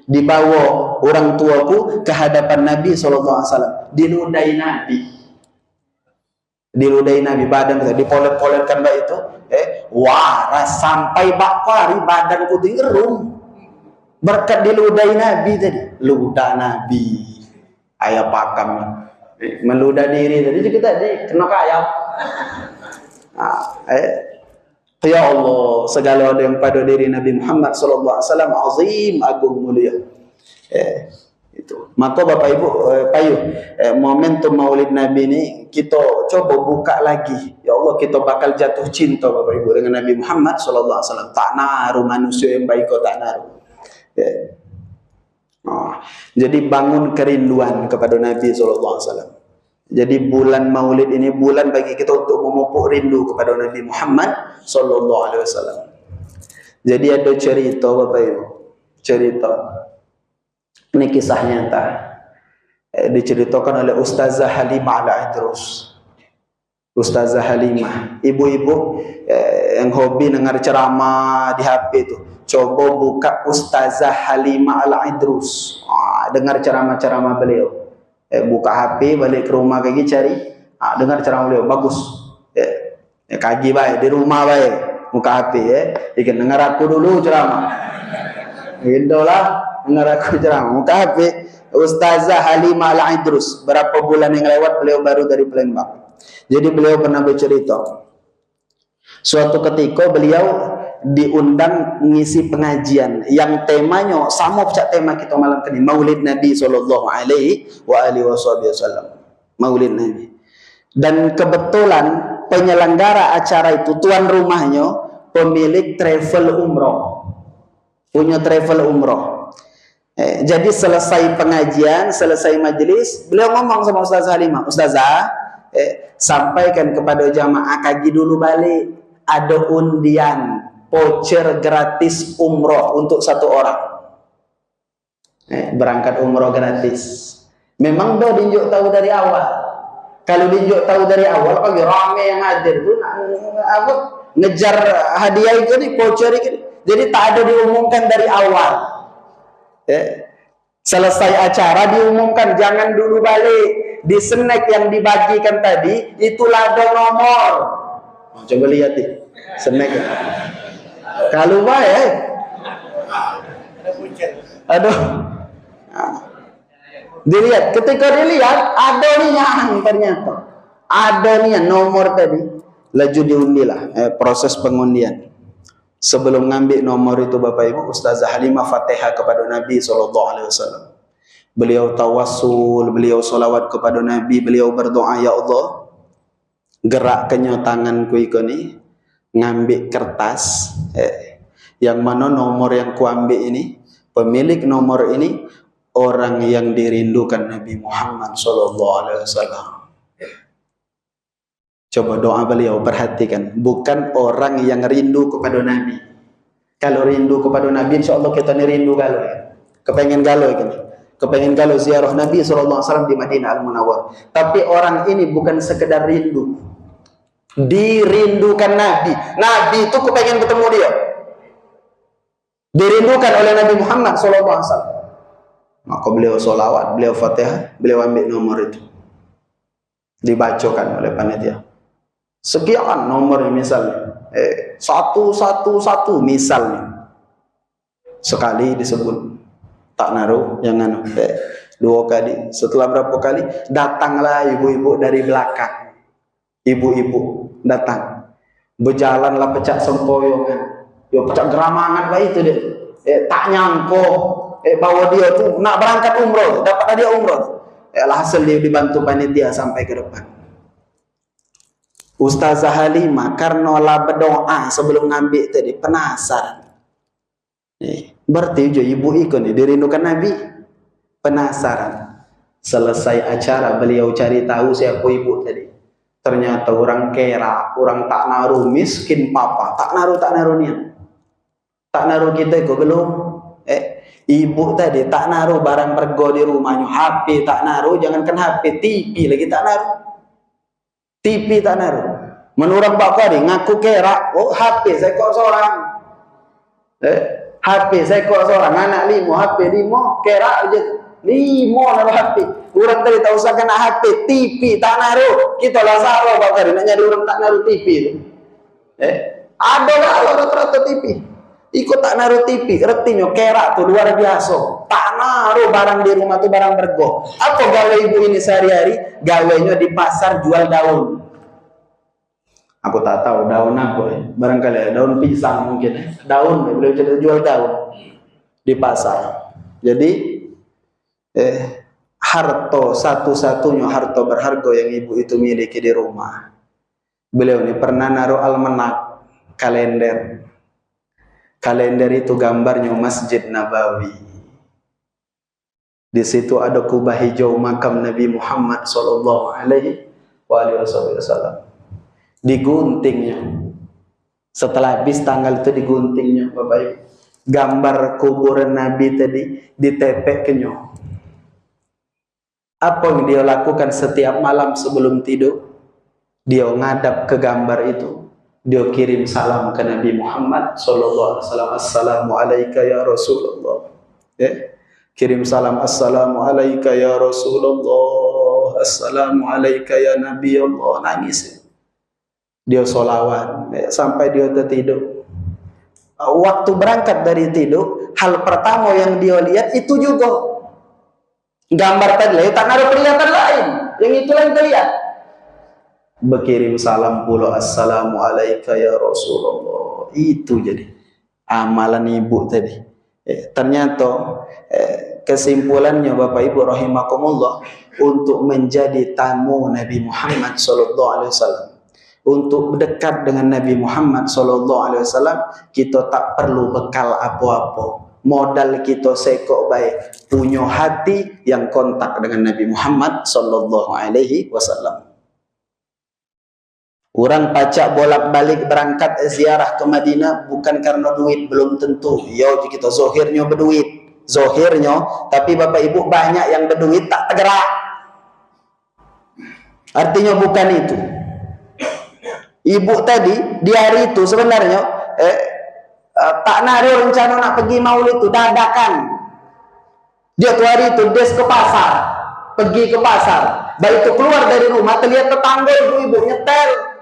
Dibawa orang tuaku ke hadapan Nabi SAW. Diludai Nabi. Diludai Nabi, badan kita dipolet-poletkan baik itu. Waras sampai bakwari badanku tinggerum. Berkat diludai Nabi tadi. Ludah Nabi. Ayah pakam. Meludah diri tadi juga tadi kena kaya. Ya Allah, segala yang pada diri Nabi Muhammad sallallahu alaihi wasallam azim, agung, mulia. Itu. Maka Bapak Ibu payuh momentum Maulid Nabi ini kita coba buka lagi. Ya Allah, kita bakal jatuh cinta Bapak Ibu dengan Nabi Muhammad sallallahu alaihi wasallam. Tak naruh manusia yang baik kau tak naruh. Jadi bangun kerinduan kepada Nabi sallallahu alaihi wasallam. Jadi bulan Maulid ini bulan bagi kita untuk memupuk rindu kepada Nabi Muhammad sallallahu alaihi wasallam. Jadi ada cerita Bapak Ibu. Cerita. Ini kisah nyata. Diceritakan oleh Ustazah Halimah Al-Idrus. Ustazah Halimah, ibu-ibu yang hobi dengar ceramah di HP itu, coba buka Ustazah Halimah Al-Idrus. Dengar ceramah-ceramah beliau. Buka HP, balik ke rumah kaki cari, dengar ceramah beliau, bagus. Kaki baik, di rumah baik, buka HP ikan dengar aku dulu ceramah. Indolah, dengar aku ceramah, buka HP. Ustazah Halimah Al-Idrus, berapa bulan yang lewat beliau baru dari Palembang. Jadi beliau pernah bercerita, suatu ketika beliau diundang ngisi pengajian yang temanya sama macam tema kita malam ini, Maulid Nabi sallallahu alaihi wasallam. Maulid Nabi. Dan kebetulan penyelenggara acara itu, tuan rumahnya pemilik travel umroh. Punya travel umroh. Jadi selesai pengajian, selesai majelis, beliau ngomong sama Ustazah Halimah, Ustazah, sampaikan kepada jamaah kaji dulu balik, ada undian voucher gratis umroh untuk satu orang. Berangkat umroh gratis. Memang dah dinjuk tahu dari awal. Kalau dinjuk tahu dari awal, pagi rame yang hadir tu ngejar hadiah itu nih, voucher itu. Jadi tak ada diumumkan dari awal. Selesai acara diumumkan, jangan dulu balik. Di snack yang dibagikan tadi itulah ada nomor. Coba lihat nih snack. Kalau baik, aduh, dilihat. Ketika dilihat, ada nian ternyata, ada nian nomor tadi. Laju diundilah, proses pengundian. Sebelum ngambil nomor itu Bapak Ibu, Ustazah Halimah Fatihah kepada Nabi SAW. Beliau tawassul, beliau solawat kepada Nabi, beliau berdoa, ya Allah, gerakkannya tanganku ini, ngambil kertas, yang mana nomor yang ku ambil ini, pemilik nomor ini orang yang dirindukan Nabi Muhammad SAW. Coba doa beliau, perhatikan, bukan orang yang rindu kepada Nabi. Kalau rindu kepada Nabi, insya Allah kita ni rindu galau ya. Kepengen galau kan? Kepengen galau ziarah Nabi SAW di Madinah Al-Munawwar. Tapi orang ini bukan sekedar rindu, dirindukan Nabi. Nabi itu kepengen ketemu dia. Dirindukan oleh Nabi Muhammad SAW. Maka beliau solawat, beliau fatihah, beliau ambil nomor itu. Dibacakan oleh panitia. Sekian nomor misalnya. 111 misalnya. Sekali disebut. Tak naruh, jangan. 2 kali. Setelah berapa kali, datanglah ibu-ibu dari belakang. Ibu-ibu datang. Berjalanlah pecah sempoyongan. Ya pecah geramangan baik itu dia. Tak nyangko bahwa dia tuh nak berangkat umroh, dapat dia umroh. Hasil dia dibantu panitia sampai ke depan. Ustazah Halimah karena lah berdoa sebelum ngambil tadi, penasaran. Berarti ibu ikut nih dirindukan Nabi. Penasaran. Selesai acara beliau cari tahu siapa ibu tadi. Ternyata orang kera, orang tak naruh, miskin papa, tak naruh niat. Tak naruh kita kok belum. Ibu tadi tak naruh barang pergo di rumahnya, HP tak naruh, jangankan HP, TV lagi tak naruh. TV tak naruh. Menurut Pak Kari ngaku kera, oh HP saya kok seorang. HP saya kok seorang anak 5, HP 5, kera aja 5 naruh HP. Orang tadi tak usah kena HP, TV tak naruh. Kita lah salah bakar nak nyari orang tak naruh TV itu. Ada lah rata-rata TV. Ikut tak naruh TV, retinya kera tuh luar biasa. Tak naruh barang di rumah tuh barang bergo. Apa gawe ibu ini sehari-hari? Gawenya di pasar jual daun. Aku tak tahu daun apa ya. Barangkali daun pisang mungkin ya. Daun, beliau jual daun di pasar. Jadi harta satu-satunya harta berharga yang ibu itu miliki di rumah. Beliau ini pernah naruh almanak, kalender. Kalender itu gambarnya Masjid Nabawi. Di situ ada kubah hijau makam Nabi Muhammad sallallahu alaihi wasallam. Diguntingnya. Setelah habis tanggal itu diguntingnya, Bapak Ibu. Gambar kuburan Nabi tadi ditepeknya. Apa yang dia lakukan setiap malam sebelum tidur? Dia ngadap ke gambar itu. Dia kirim salam ke Nabi Muhammad sallallahu alaihi wasallam. Assalamu alayka ya Rasulullah. Kirim salam, assalamu alayka ya Rasulullah. Assalamu alayka ya Nabi Allah. Nangis. Dia solawat sampai dia tertidur. Waktu berangkat dari tidur, hal pertama yang dia lihat itu juga gambar tadi. Tak ada perlihatan lain. Yang itu yang terlihat. Berkirim salam pula, assalamu alayka ya Rasulullah. Itu jadi amalan ibu tadi. Ternyata kesimpulannya Bapak Ibu rahimakumullah, untuk menjadi tamu Nabi Muhammad sallallahu alaihi wasallam, untuk dekat dengan Nabi Muhammad sallallahu alaihi wasallam, kita tak perlu bekal apa-apa. Modal kita sekok baik, punya hati yang kontak dengan Nabi Muhammad sallallahu alaihi wasallam. Orang pacak bolak-balik berangkat ziarah ke Madinah bukan karena duit, belum tentu. Ya kita zohirnya berduit, zohirnya, tapi Bapak Ibu banyak yang berduit tak tergerak. Artinya bukan itu. Ibu tadi di hari itu sebenarnya tak naruh rencana nak pergi maulid itu, dadakan. Dia tuh hari itu des ke pasar, pergi ke pasar. Baik itu keluar dari rumah, terlihat tetangga ibu-ibu nyetel.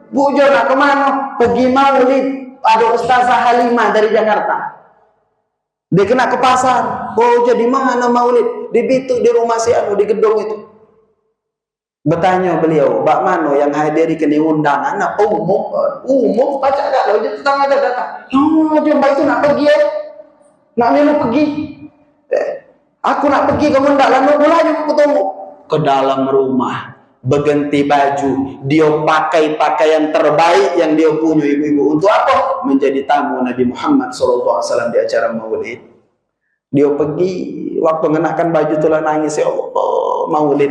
Bu Jo nak kemana? Pergi maulid. Ada Ustazah Halimah dari Jakarta. Dia kena ke pasar. Oh jadi mana maulid? Di Bitu, di rumah si Anu, di gedung itu. Bertanya beliau, bak mano yang hadiri kena undangan? Nak umum baca tak lo? Dia tetangga datang. Oh jomba itu nak pergi ya? Nak melu pergi? Aku nak pergi kamu ndak lalu mulai ketemu ke dalam rumah. Berganti baju, dia pakai pakaian terbaik yang dia punya ibu-ibu. Untuk apa? Menjadi tamu Nabi Muhammad SAW di acara maulid. Dia pergi, waktu mengenakan baju itulah nangis, ya Allah, maulid.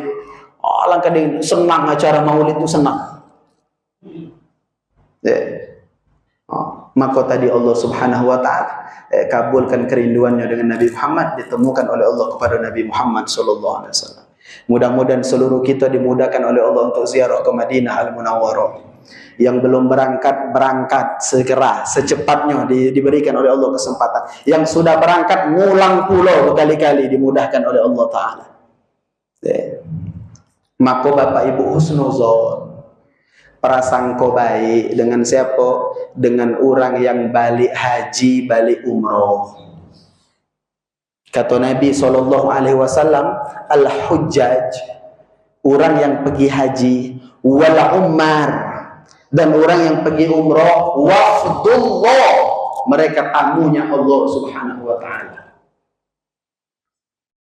Alangkah dia senang acara maulid itu, senang. Maka tadi Allah Subhanahu wa ta'ala kabulkan kerinduannya dengan Nabi Muhammad, ditemukan oleh Allah kepada Nabi Muhammad SAW. Mudah-mudahan seluruh kita dimudahkan oleh Allah untuk ziarah ke Madinah Al-Munawwarah. Yang belum berangkat segera, secepatnya diberikan oleh Allah kesempatan. Yang sudah berangkat ngulang pulau berkali-kali, dimudahkan oleh Allah Ta'ala. Maka Bapak Ibu husnuzon, prasangka baik dengan siapa? Dengan orang yang balik haji, balik umroh. Kata Nabi SAW, al-hujjaj, orang yang pergi haji, wal ummar, dan orang yang pergi umrah, wafdullah, mereka tamunya Allah Subhanahu wa ta'ala.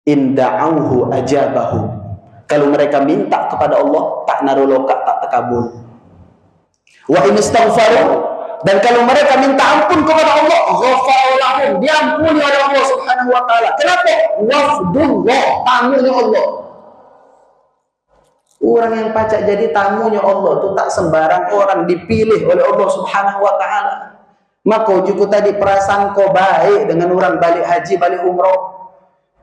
In da'auhu ajabahu, kalau mereka minta kepada Allah, tak naruh lokak, tak terkabul. Wa in istaghfaru, dan kalau mereka minta ampun kepada Allah, ghafara lahum, diampuni oleh Allah Subhanahu wa ta'ala. Kenapa? Wafdullah, tamunya Allah. Orang yang pacak jadi tamunya Allah itu tak sembarang orang, dipilih oleh Allah Subhanahu wa ta'ala. Maka juga tadi prasangka baik dengan orang balik haji, balik umrah.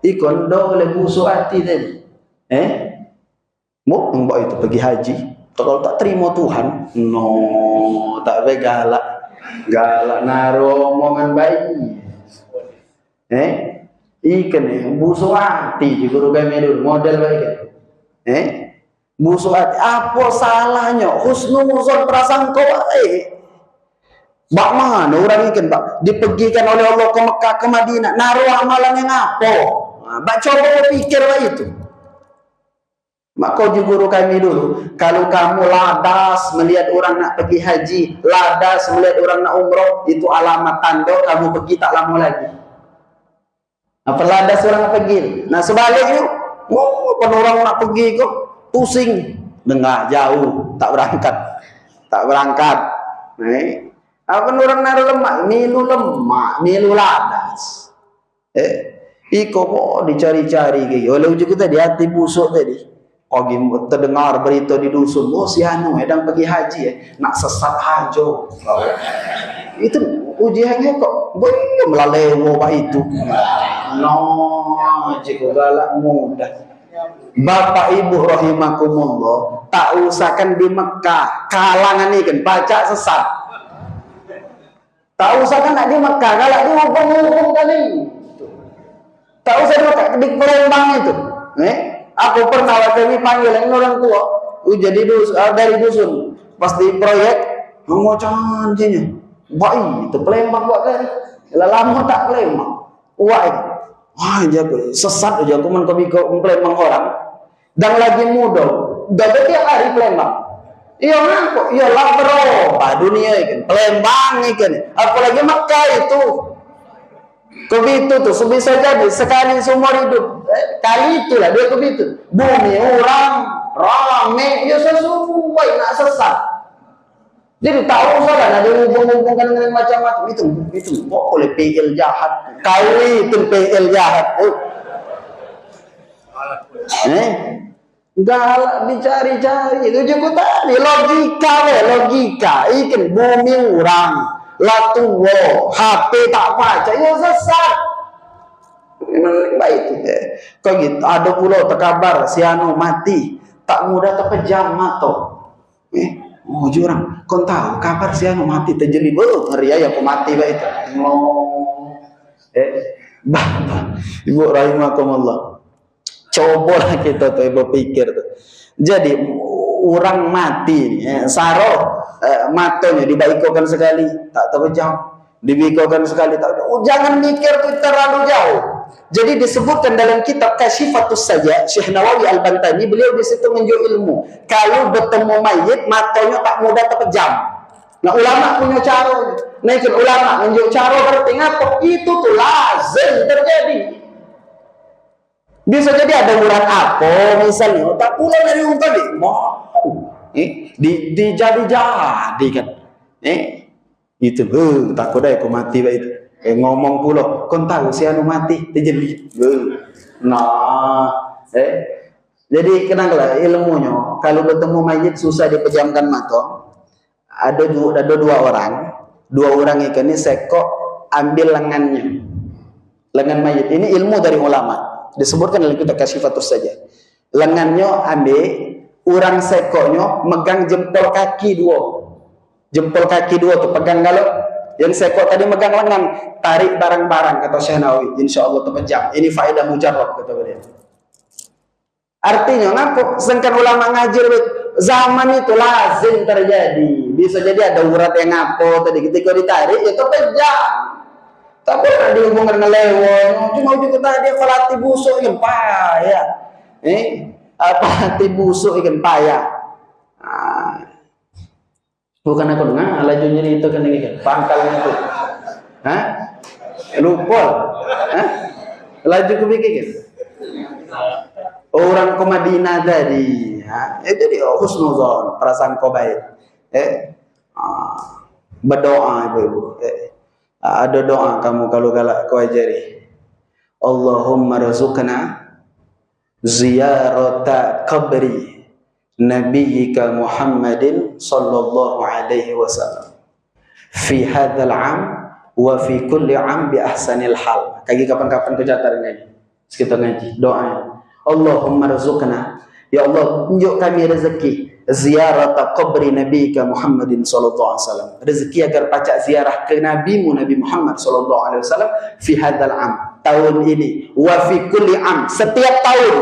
Ikon oleh musuh hati tadi. Mau mbak itu pergi haji, kalau tak terima Tuhan, no, tak galak naruh omongan baik. Ikan busuk hati di guru kami dulu model baik kan. Busuk hati apa salahnya husnuzon prasangka baik. Bak mana orang ikan bak dipergikan oleh Allah ke Mekah ke Madinah naruh amalan yang apa? Bak coba pikir lah itu. Maka guru kami dulu, kalau kamu ladas melihat orang nak pergi haji, ladas melihat orang nak umroh, itu alamat tanda kamu pergi tak lama lagi. Apa ladas orang nak pergi? Nah sebaliknya, orang nak pergi kok pusing, dengar jauh, tak berangkat. Apa orang naruh lemak, milu ladas. Iko kok dicari-cari ke, oleh ujung kita di hati busuk tadi. Pagi terdengar berita di dusun, si anu sedang pergi haji nak sesat hajo. Itu ujiannya kok belum lalewo pak itu. Jika galak mudah. Bapak Ibu rahimakumullah, tak usahkan di Mekah kalangan ini kan baca sesat. Tak usahkan nak di Mekah galak di hubung kali. Tak usah di Mekah di Palembang itu. Aku pernah kami panggil orang tua, jadi dari dusun, pas di proyek, mau cantinya, baik itu Palembang buat kali, lama tak Palembang, jago sesat aja, aku kami ke Palembang orang, dan lagi muda, dah tiap hari Palembang, iya ngaku, iya lapro, dunia ikan, Palembang ikan, apalagi Mekah itu. Kebitu tuh sebisa jadi sekali seumur hidup kali itulah dia kebitu bumi orang rame ya sesuai nak sesat jadi tahu salah ada hubung-hubungkan dengan macam-macam itu boleh PL jahat kali itu PL jahat galak dicari-cari itu juga tadi logika ikan bumi orang latuwo, HP tak baca, ya sesat. Memang baik itu. Kau gitu, ada pula terkabar si anu mati, tak mudah terpejam mata. Jurang, kau tahu kabar si anu mati terjadi, ngeri ya aku mati baik itu. Bapak, Ibu rahimakumullah. Cobalah kita tuh ibu pikir tuh. Jadi orang mati, saroh matanya dibaikokan sekali, tak terpejam, dibikokan sekali, tak jangan mikir itu terlalu jauh. Jadi disebutkan dalam kitab Kasyifatus Saja, Syekh Nawawi Al-Bantani, beliau di situ menunjuk ilmu. Kalau bertemu mayit, matanya tak mudah terpejam. Nah ulama punya cara, naikin ulama menunjuk cara berarti ngapa? Itu tuh lazim terjadi. Bisa jadi ada urat apa misalnya, tak pulang dari umpan dijadi kan itu takut deh aku mati baik itu ngomong pula kau tahu si anu mati jadi jadi kenanglah ilmunya kalau bertemu mayit susah dipejamkan mata ada dua orang ikan ini sekok ambil lengan mayit ini ilmu dari ulama disebutkan dalam kitab Kasyifatus Saja lengannya ambil orang sekoknya megang jempol kaki dua tuh pegang kalau yang sekok tadi megang lengan tarik barang-barang kata Syekh Nawawi insyaallah terpejam ini faedah mujarrab kata beliau artinya ngapa sedangkan ulama ngajar zaman itu lazim terjadi bisa jadi ada urat yang ngapa tadi ketika ditarik itu terpejam tapi ada dihubungkan dengan lewon cuma juga tadi falati busuk yang payah hati busuk ikan payah bukan aku dengar laju nyeri itu kan ini kan pangkalnya itu lupa laju kepikir orang ke Madinah tadi jadi husnuzon perasaan kau baik berdoa ibu ada doa kamu kalau galak kau ajari Allahumma razuqna ziyarata qabri nabiyyika Muhammadin sallallahu alaihi wasallam fi hadzal am wa fi kulli am bi ahsanil hal. Kaki kapan-kapan kejatar ngaji. Kita ngaji doa. Allahumma rzuqna ya Allah tunjuk kami rezeki ziarata qabri nabiyyika Muhammadin sallallahu alaihi wasallam. Rezeki agar pacak ziarah ke nabimu Nabi Muhammad sallallahu alaihi wasallam fi hadzal am tahun ini, wa fi kulli am, setiap tahun.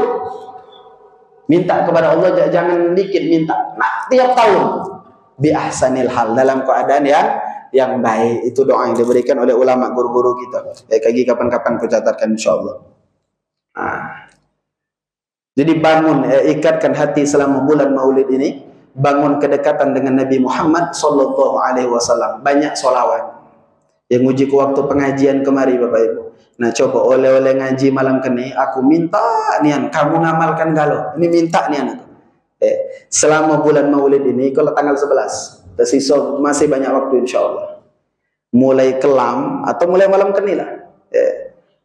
Minta kepada Allah, jangan dikit minta. Nah, tiap tahun. Bi ahsanil hal, dalam keadaan yang baik. Itu doa yang diberikan oleh ulama guru-guru kita. Kaki kapan-kapan ku catatkan insyaallah. Jadi bangun, ikatkan hati selama bulan Maulid ini, bangun kedekatan dengan Nabi Muhammad sallallahu alaihi wasallam. Banyak solawat. Yang uji ku waktu pengajian kemari Bapak Ibu. Nah, coba oleh-oleh ngaji malam kini, aku minta nian, kamu ngamalkan galau. Ini minta nian aku. Selama bulan Maulid ini, kalau tanggal 11, tersisa masih banyak waktu insyaallah. Mulai kelam atau mulai malam kini lah.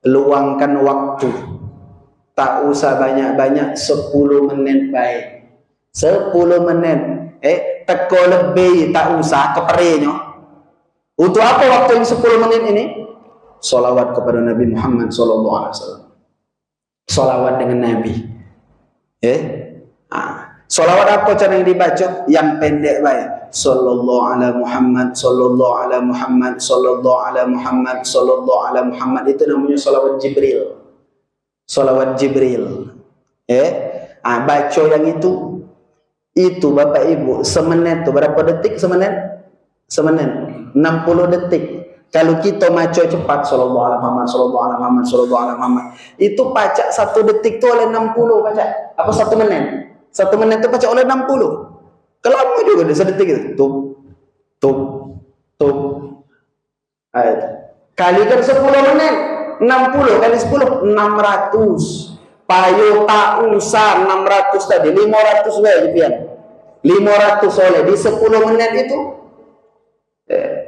Luangkan waktu. Tak usah banyak-banyak, 10 menit baik. 10 menit. Teko lebih tak usah keperenya. Untuk apa waktu yang 10 menit ini? Salawat kepada Nabi Muhammad SAW. Salawat dengan Nabi. Salawat apa cara yang dibaca? Yang pendek baik. Sallallahu ala Muhammad, sallallahu ala Muhammad, sallallahu ala Muhammad, sallallahu ala Muhammad. Itu namanya salawat Jibril. Salawat Jibril. Baca yang itu Bapak Ibu, semenit itu berapa detik semenit? Semenit 60 detik. Kalau kita maco cepat sallallahu alaihi Muhammad, sallallahu alaihi Muhammad, sallallahu alaihi Muhammad, itu pacak 1 detik itu oleh 60 pacak. Apa 1 menit? 1 menit itu pacak oleh 60. Kelama juga dia sedetik itu. Tup. Kalikan 10 menit. 60 kali 10 600. Payo tak usah 600 tadi 500 wae pian. 500 oleh di 10 menit itu.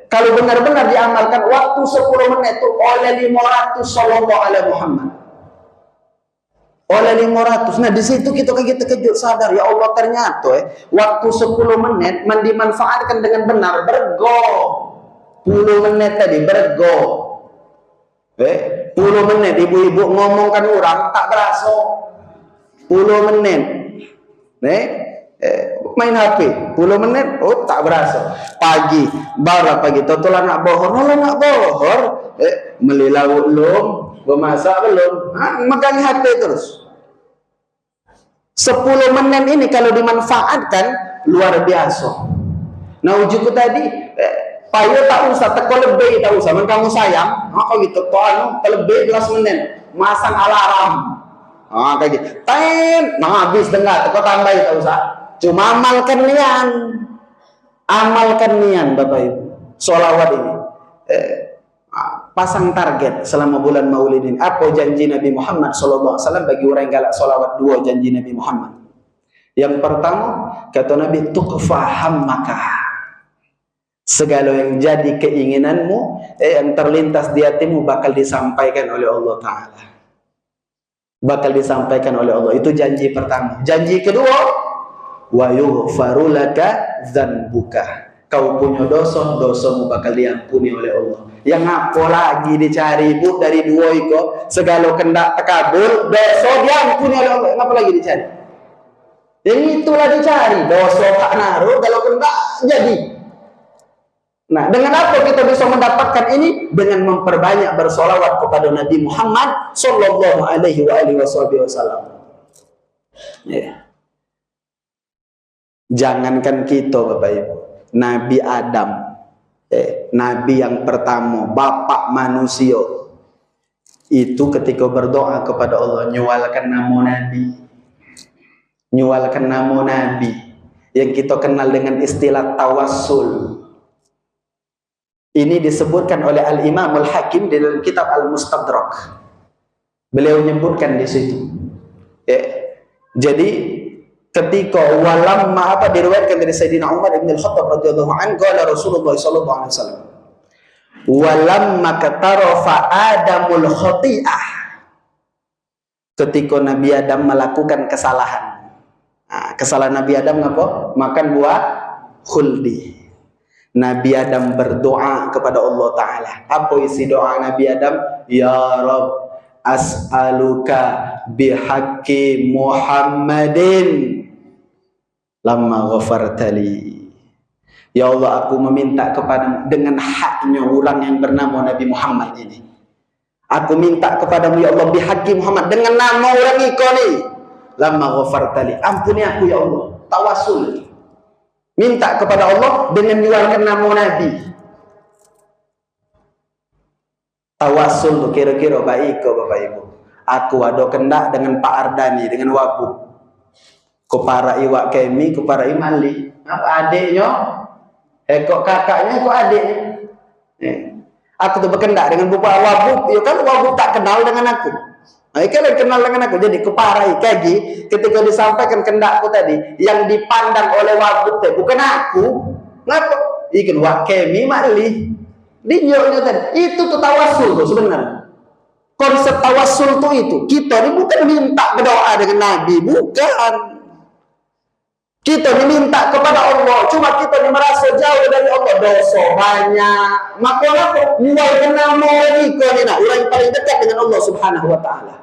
Kalau benar-benar diamalkan waktu 10 menit itu oleh 500 sallallahu alaihi Muhammad. Oleh 500. Nah, di situ kita terkejut sadar, ya Allah ternyata waktu 10 menit dimanfaatkan dengan benar bergo. 10 menit tadi bergo. 10 menit ibu-ibu ngomongkan orang tak berasa. 10 menit. Main HP 10 menit tak berasa. Pagi baru pagi totolan nak bohor, melilau belum, memasak belum, megang HP terus. 10 menit ini kalau dimanfaatkan luar biasa. Nah, ujiku tadi payo tak usah teko lebih, tak usah kamu sayang kok gitu kok lebih 11 menit masang alarm kayak gitu habis dengar teko tambah tak usah. Cuma amalkan nian Bapak Ibu. Sholawat ini pasang target selama bulan Maulid ini. Apa janji Nabi Muhammad SAW bagi orang yang galak sholawat? 2 janji Nabi Muhammad. Yang pertama kata Nabi, tuqfa hammaka, segala yang jadi keinginanmu yang terlintas di hatimu bakal disampaikan oleh Allah Ta'ala. Bakal disampaikan oleh Allah. Itu janji pertama. Janji kedua, wa yughfaru laka dzanbuka, kau punya dosamu bakal diampuni oleh Allah. Yang apa lagi dicari Bu dari 2 iko? Segala kendak terkabul, dosa diampuni oleh Allah. Ngapa lagi dicari? Yang itulah dicari, dosa tak naruh kalau kendak jadi. Nah, dengan apa kita bisa mendapatkan ini? Dengan memperbanyak bersolawat kepada Nabi Muhammad sallallahu alaihi wasallam. Jangankan kita Bapak Ibu, Nabi Adam, Nabi yang pertama, bapak manusia, itu ketika berdoa kepada Allah nyualkan nama Nabi yang kita kenal dengan istilah tawassul. Ini disebutkan oleh Al-Imam Al-Hakim di dalam kitab Al-Mustadrak. Beliau menyebutkan di situ. Jadi ketika walamma diriwayatkan dari Sayyidina Umar bin Al-Khattab radhiyallahu anhu, qala Rasulullah sallallahu alaihi wasallam, walamma katarafa Adamul khati'ah, ketika Nabi Adam melakukan kesalahan. Kesalahan Nabi Adam apa? Makan buah khuldi. Nabi Adam berdoa kepada Allah Ta'ala. Apa isi doa Nabi Adam? Ya Rabb, as'aluka bihaqqi Muhammadin lamma ghafartali. Ya Allah, aku meminta kepadamu dengan haknya orang yang bernama Nabi Muhammad ini. Aku minta kepadamu ya Allah bihaqqi Muhammad, dengan nama orang iko ni. Lamma ghafartali, ampuni aku ya Allah. Tawasul. Minta kepada Allah dengan menyuarakan nama Nabi. Tawasul tu kira-kira baik ke Bapak Ibu. Aku ada kendak dengan Pak Ardani, dengan Wabu. Ko para iwak kemi, ko para imali. Apa adiknya? Kok kakaknya, kok adiknya? Aku tu berkendak dengan Bapak Wabu. Ya kan Wabu tak kenal dengan aku. Kalian kenal dengan aku. Jadi keparai kagi ketika disampaikan kendakku tadi, yang dipandang oleh Wabu tadi bukan aku. Ngapa? Ikan wak kemi mali. Dinyonya tadi. Itu tuh tawasul tuh sebenarnya. Konsep tawasul tuh itu. Kita ini bukan minta berdoa dengan Nabi, bukan. Kita diminta kepada Allah, cuma kita ini merasa jauh dari Allah, dosa banyak. Maka apa? Mulai kenal mereka ni nak orang yang paling dekat dengan Allah Subhanahu Wa Taala.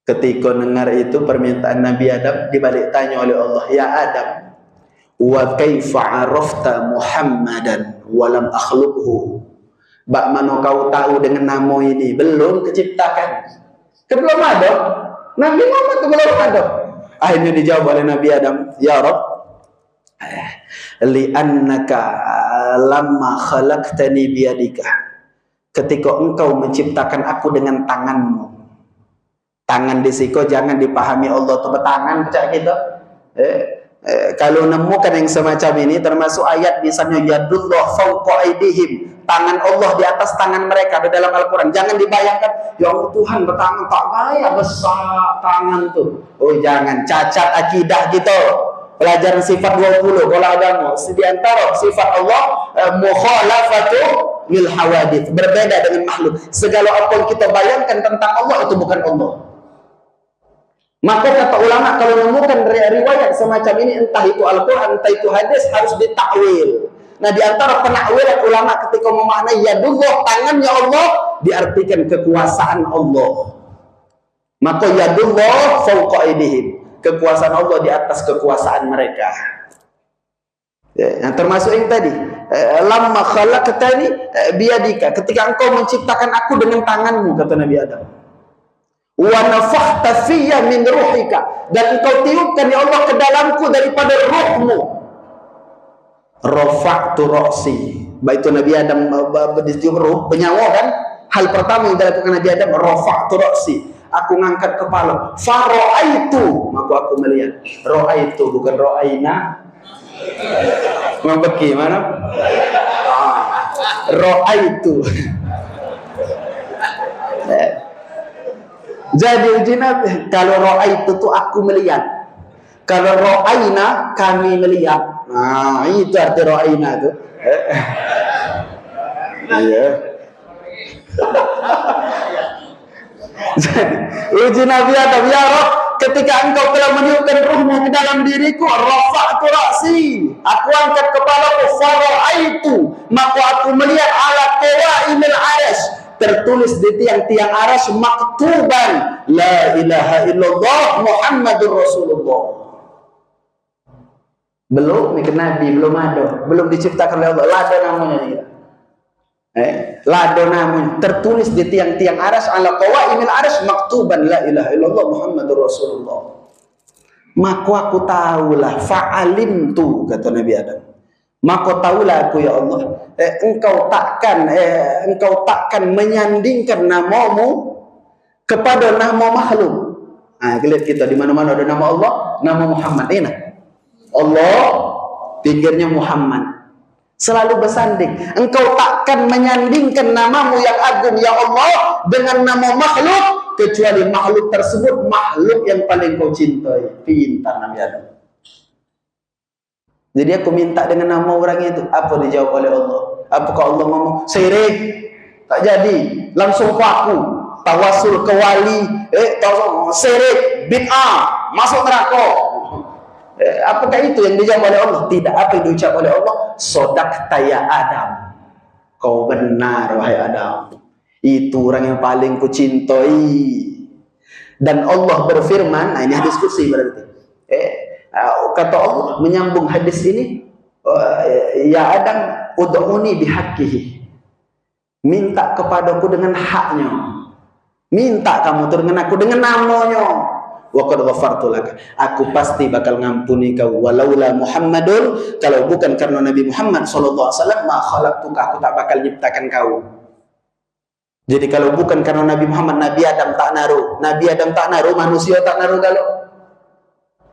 Ketika dengar itu permintaan Nabi Adam, dibalik tanya oleh Allah, ya Adam, wa kaifa arafta Muhammadan walam akhluqhu? Bak mana kau tahu dengan nama ini? Belum keciptakan. Belum ada. Nabi Muhammad belum ada. Akhirnya dijawab oleh Nabi Adam, ya Rabb, li'annaka lamma khalaqtani biyadika, ketika engkau menciptakan aku dengan tanganmu. Tangan di siko jangan dipahami Allah tu bertangan percaya kita. Kalau nemukan yang semacam ini, termasuk ayat misalnya yadullah fawqa aydihim, tangan Allah di atas tangan mereka di dalam Al-Quran. Jangan dibayangkan, ya Allah Tuhan bertangan tak gaya besar tangan tu. Oh jangan, cacat akidah gitu. Pelajaran sifat 20 kalau agama. Di antara sifat Allah mukhalafatu lil hawadith, berbeda dengan makhluk. Segala apa yang kita bayangkan tentang Allah itu bukan Allah. Maka kata ulama, kalau menemukan riwayat semacam ini, entah itu Al-Quran, entah itu hadis, harus ditakwil. Nah, di antara penakwilan ulama ketika memaknai yadullah, tangannya Allah, diartikan kekuasaan Allah. Maka yadullah fawqa aydihim, kekuasaan Allah di atas kekuasaan mereka. Yang termasuk yang tadi, lamma khalaqtani biyadika, ketika engkau menciptakan aku dengan tanganmu, kata Nabi Adam. Wa nafakhta fiyya min ruhika, dan engkau tiupkan ya Allah ke dalamku daripada ruhmu. Rafa'tu ra'si, baik itu Nabi Adam ditiup ruh, bernyawa kan. Hal pertama yang dilakukan Nabi Adam, rafa'tu ra'si, aku ngangkat kepala. Fara'aitu, maka aku melihat. Ra'aitu bukan ra'aina. Membeki mana? Ra'aitu. Jadi uji Nabi, kalau ra'aitu itu aku melihat. Kalau ra'aina kami melihat. Nah, itu arti ra'aina itu. Iya. Jadi uji Nabi Adam, ya Rabb, ketika engkau telah meniupkan ruhmu ke dalam diriku, rafa'tu ra'si, aku angkat kepalaku, fara'aitu, maka aku melihat ala qawaimil arash, tertulis di tiang-tiang arash, maktuban la ilaha illallah Muhammadur Rasulullah. Belum nih Nabi, belum ada, belum diciptakan oleh Allah, lada namanya dia. Lada namanya, tertulis di tiang-tiang arash, ala qawaimil arash, maktuban la ilaha illallah Muhammadur Rasulullah. Maka aku tahulah, fa'alimtu, kata Nabi Adam. Maka tahulah aku ya Allah, engkau takkan menyandingkan namamu kepada nama makhluk. Nah, lihat kita di mana-mana ada nama Allah, nama Muhammad. Ini Allah, pinggirnya Muhammad. Selalu bersanding. Engkau takkan menyandingkan namamu yang agung ya Allah dengan nama makhluk, kecuali makhluk tersebut makhluk yang paling kau cintai. Pintar Nabi Adam. Jadi aku minta dengan nama orang itu. Apa dijawab oleh Allah? Apakah Allah ngomong syirik? Tak jadi. Langsung ke aku. Tawasul ke wali. Syirik, bid'ah, masuk neraka. Apakah itu yang dijawab oleh Allah? Tidak. Apa yang diucap oleh Allah? Sodaqta ya Adam. Kau benar wahai Adam. Itu orang yang paling kucintai. Dan Allah berfirman, nah ini hadis kursi berarti. Kata Allah menyambung hadis ini, ya Adam ud'uni bihaqqihi. minta kepadaku dengan haknya. Minta kamu tuh dengan aku dengan namanya. Wa qad ghafartu laka. Aku pasti bakal ngampuni kau. Walaula Muhammadun, kalau bukan karena Nabi Muhammad sallallahu alaihi wasallam, ma khalaqtuka, aku tak bakal ciptakan kau. Jadi kalau bukan karena Nabi Muhammad, Nabi Adam tak naruh. Nabi Adam tak naruh, manusia tak naruh galau.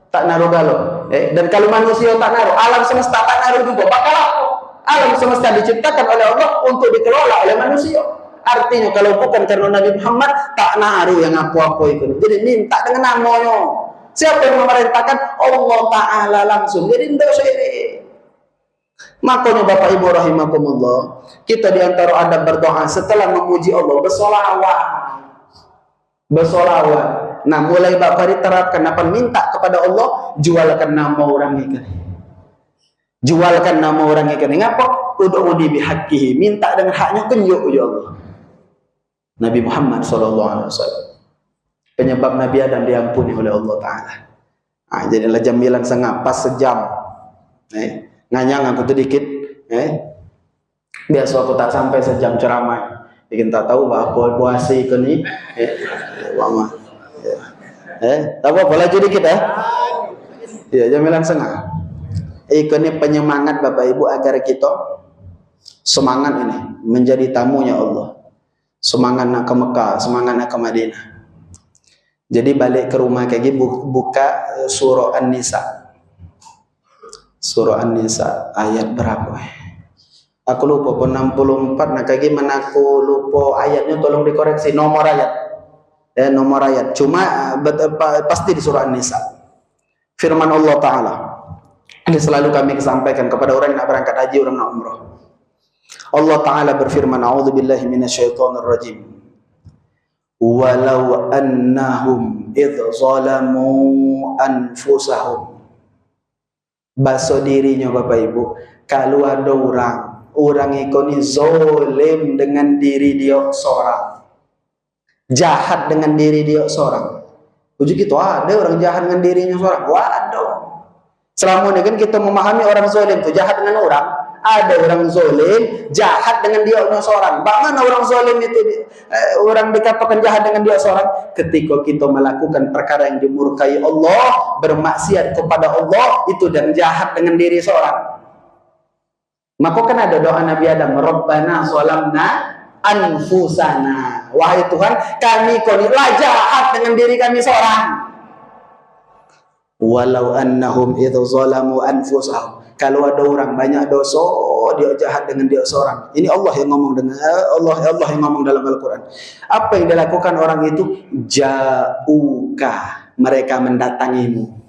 Tak naruh galau. Dan kalau manusia tak naruh, alam semesta tak naruh juga. Bakal apa? Alam semesta diciptakan oleh Allah untuk dikelola oleh manusia. Artinya kalau bukan karena Nabi Muhammad, tak naruh yang apa-apa itu. Jadi minta dengan namanya. Siapa yang memerintahkan? Allah Ta'ala langsung. Jadi tidak usah ini. Makanya Bapak Ibu rahimakumullah, kita diantara adab berdoa setelah memuji Allah, bersolawat. Bersolawat. Nah, mulai Bapak diterapkan apa minta kepada Allah, jualkan nama orang ini. Jualkan nama orang ini. Ngapa? Ud'uni bihaqqihi. Minta dengan haknya kunjuk ya Allah. Nabi Muhammad SAW, penyebab Nabi Adam diampuni oleh Allah Ta'ala. Jadilah jam 9.30 pas sejam. Nganyang aku tuh dikit. Biasa aku tak sampai sejam ceramah. Bikin tak tahu apa puasi ke ni. Lama. Tak apa, laju dikit ya. Jam 9.30. Ini penyemangat Bapak Ibu agar kita semangat ini menjadi tamunya Allah. Semangat nak ke Mekah, semangat nak ke Madinah. Jadi balik ke rumah kayak gini buka surah An-Nisa. Surah An-Nisa ayat berapa? Aku lupa pun 64. Nah kayak gimana aku lupa ayatnya, tolong dikoreksi nomor ayat. Nomor ayat. Cuma pasti di surah An-Nisa. Firman Allah Ta'ala. Ini selalu kami sampaikan kepada orang yang nak berangkat haji, orang nak umrah. Allah Ta'ala berfirman, a'udzubillahi minasyaitonir rajim. Walau annahum idh zalamu anfusahum. Bahasa dirinya Bapak Ibu, kalau ada orang ini zalim dengan diri dia seorang, jahat dengan diri dia seorang. Uji gitu ada orang jahat dengan dirinya seorang. Waduh. Selama ini kan kita memahami orang zalim itu jahat dengan orang. Ada orang zalim jahat dengan dia seorang. Bagaimana orang zalim itu orang dikatakan jahat dengan dia seorang? Ketika kita melakukan perkara yang dimurkai Allah, bermaksiat kepada Allah, itu dan jahat dengan diri seorang. Maka kan ada doa Nabi Adam, Rabbana zalamna anfusana. Wahai Tuhan, kami konilah jahat dengan diri kami seorang. Walau annahum idh zalamu anfusahum. Kalau ada orang banyak dosa, dia jahat dengan dia seorang. Ini Allah yang ngomong dengan Allah yang ngomong dalam Al-Quran. Apa yang dilakukan orang itu? Ja'uka, mereka mendatangimu.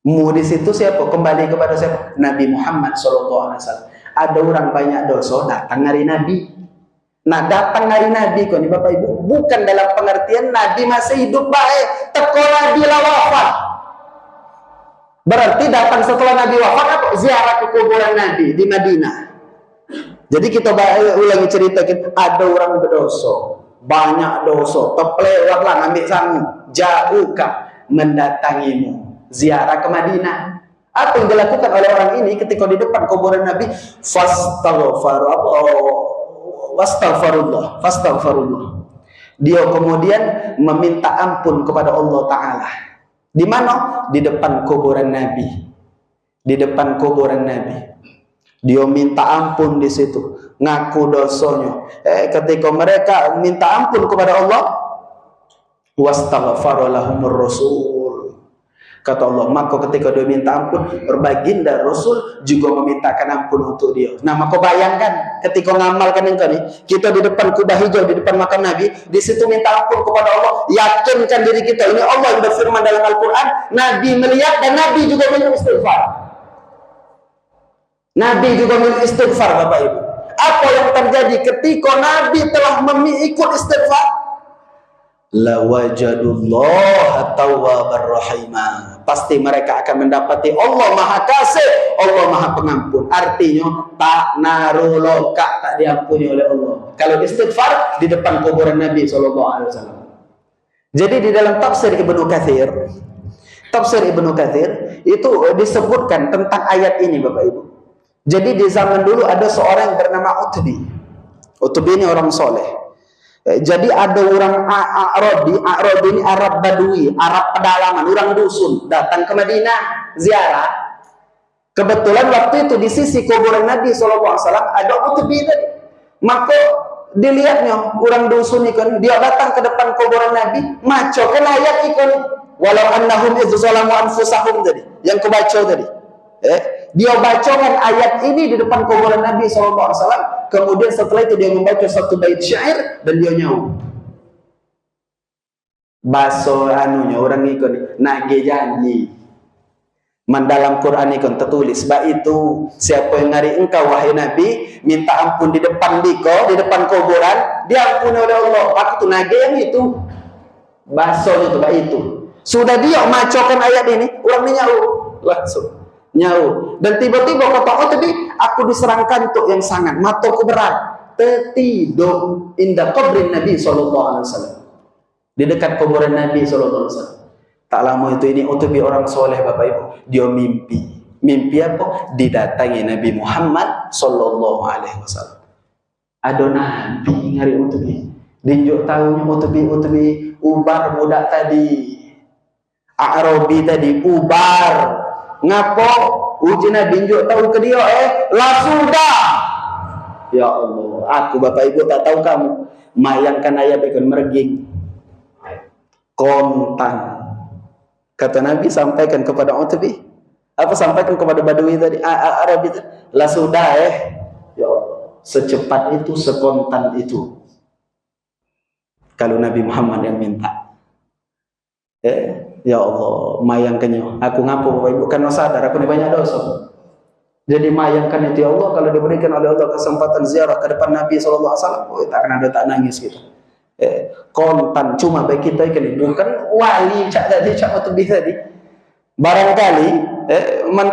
Mu di situ siapa? Kembali kepada siapa? Nabi Muhammad SAW. Ada orang banyak dosa, datang hari Nabi. Nah, datang hari Nabi kok nih Bapak Ibu, bukan dalam pengertian Nabi masih hidup baik, teko Nabi lah wafat. Berarti datang setelah Nabi wafat apa? Ziarah ke kuburan Nabi di Madinah. Jadi kita ulangi cerita, ada orang berdosa, banyak dosa, terlewatlah ambil sangu, ja'uka, mendatangimu, ziarah ke Madinah. Apa yang dilakukan oleh orang ini ketika di depan kuburan Nabi? Fastaghfirullah. Dia kemudian meminta ampun kepada Allah Ta'ala. Di mana? Di depan kuburan Nabi. Di depan kuburan Nabi. Dia minta ampun di situ, ngaku dosanya. Ketika mereka minta ampun kepada Allah, wastaghfara lahumur rasul. Kata Allah, maka ketika dia minta ampun, baginda Rasul juga memintakan ampun untuk dia. Nah, maka bayangkan ketika ngamalkan yang tadi, kita di depan kubah hijau, di depan makam Nabi, di situ minta ampun kepada Allah, yakinkan diri kita. Ini Allah yang berfirman dalam Al-Quran, Nabi melihat dan Nabi juga beristighfar. Nabi juga beristighfar, Bapak Ibu. Apa yang terjadi ketika Nabi telah ikut istighfar? La wajadullah tawwabar rahimah. Pasti mereka akan mendapati Allah Maha Kasih, Allah Maha Pengampun. Artinya tak naruh lokak, tak diampuni oleh Allah. Kalau istighfar di depan kuburan Nabi SAW. Jadi di dalam tafsir Ibnu Katsir itu disebutkan tentang ayat ini Bapak Ibu. Jadi di zaman dulu ada seorang yang bernama Utbi. Utbah ini orang soleh. Jadi ada orang Arabi ini Arab Badui, Arab pedalaman, orang dusun, datang ke Madinah ziarah. Kebetulan waktu itu di sisi kuburan Nabi SAW ada Utbah tadi. Maka dilihatnya orang dusun ikon, dia datang ke depan kuburan Nabi, maco kan ayat ikon, walau annahum idz zalamu anfusahum tadi, yang kebaca tadi. Dia bacakan ayat ini di depan kuburan Nabi SAW. Kemudian setelah itu dia membaca satu bait syair dan dia nyaut. Baso anunya orang ikon nage janji. Dalam Quran ikon tertulis, "Ba itu siapa yang ngari engkau wahai Nabi, minta ampun di depan diko, di depan kuburan, diampuni oleh Allah." Waktu nage yang itu. Basonya itu ba itu. Sudah dia macokan ayat ini, orang ini nyaut langsung. Nyaut. Dan tiba-tiba kata, "Oh tadi aku diserangkan untuk yang sangat mataku berat." Tertidur indah kubrin Nabi SAW, di dekat kuburan Nabi SAW. Tak lama itu ini Utbah orang soleh Bapak Ibu, dia mimpi apa? Didatangi Nabi Muhammad SAW. Ada Nabi ngari Utbah, dinjuk tahunya Utbah ubar budak tadi, Arabi tadi ubar. Ngapo uji Nabi tunjuk tahu ke dia lah sudah. Ya Allah, aku Bapak Ibu tak tahu kamu mayangkan ayat ikon merging kontan. Kata Nabi sampaikan kepada Utbah, apa sampaikan kepada Badui tadi, Arabi tadi, lah sudah ya Allah, secepat itu, sekontan itu. Kalau Nabi Muhammad yang minta. Ya Allah, mayangkannya. Aku ngapu Bapak Ibu, karena sadar aku ini banyak dosa. Jadi mayangkan itu ya Allah, kalau diberikan oleh Allah kesempatan ziarah ke depan Nabi SAW, tak akan ada tak nangis gitu. Kontan cuma baik kita ini bukan wali cak Utbah tadi. Barangkali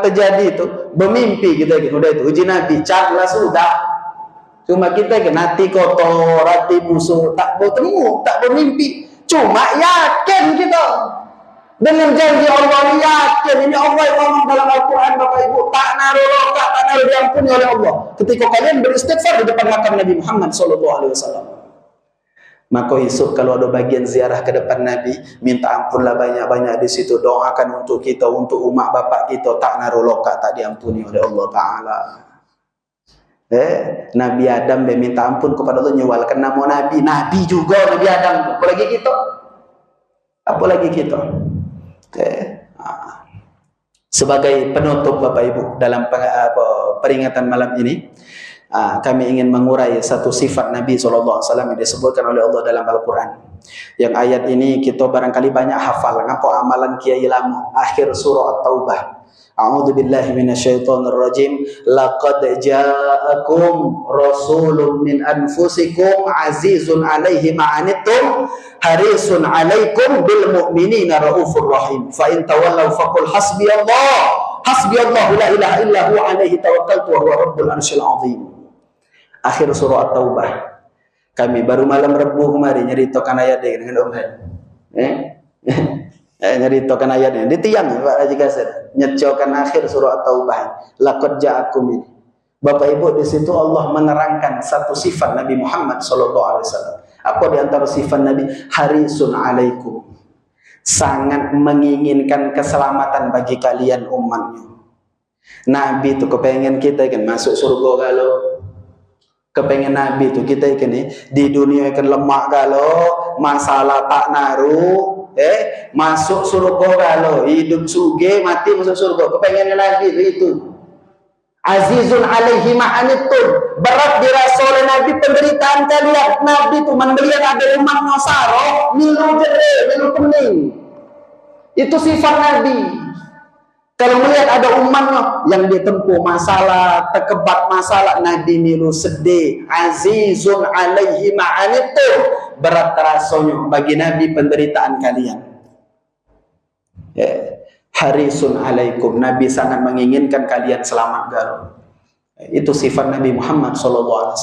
terjadi itu bermimpi kita gitu. Udah itu uji Nabi, caklah sudah. Cuma kita kan hati kotor, hati musuh, tak bertemu, tak bermimpi. Cuma yakin kita dengan janji Allah, yakin ini Allah yang ngomong dalam Al-Quran Bapak Ibu, tak naruh diampuni oleh Allah ketika kalian beristighfar di depan makam Nabi Muhammad SAW. Maka esok kalau ada bagian ziarah ke depan Nabi, minta ampunlah banyak-banyak di situ, doakan untuk kita, untuk umat bapak kita, tak naruh lokak, tak diampuni oleh Allah Ta'ala. Nabi Adam dia minta ampun kepada Allah, nyewalkan nama Nabi juga Nabi Adam, apalagi kita. Sebagai penutup Bapak Ibu dalam peringatan malam ini, kami ingin mengurai satu sifat Nabi SAW yang disebutkan oleh Allah dalam Al-Quran. Yang ayat ini kita barangkali banyak hafal, ngapa amalan kiai lama, akhir surah At-Taubah. A'udzu billahi minasyaitonir rajim. Laqad ja'akum rasulun min anfusikum azizun 'alaihi ma'anittum harisun 'alaikum bil mu'minina raufur rahim. Fa in tawallaw faqul hasbiyallahu la ilaha illa huwa 'alaihi tawakkaltu wa huwa rabbul 'arsyil 'azim. Akhir surah At-Taubah. Kami baru malam Rabu kemarin nyeritakan ayat ini dengan Om Han. Nyeritakan ayatnya di tiang Pak Haji Kasir, nyecokan akhir surah At-Taubah. Laqad ja'akum ini. Bapak Ibu, di situ Allah menerangkan satu sifat Nabi Muhammad SAW. Apa di antara sifat Nabi? Harisun 'alaikum. Sangat menginginkan keselamatan bagi kalian umatnya. Nabi itu kepengen kita kan masuk surga kalau kepengen Nabi itu kita ikan di dunia ikan lemak galau, masalah tak naruh, masuk surga galau, hidup suge mati masuk surga. Kepengen Nabi itu. Azizun 'alaihi ma'anittum, berat dirasa oleh Nabi penderitaan kalian. Nabi itu melihat ada umat Nasara milu jere, milu pening. Itu sifat Nabi. Kalau melihat ada umatnya yang ditempuh masalah, terkebat masalah, Nabi milu sedih. Azizun 'alaihi ma'anittum, berat rasanya bagi Nabi penderitaan kalian. Harisun 'alaikum, Nabi sangat menginginkan kalian selamat galau. Itu sifat Nabi Muhammad SAW.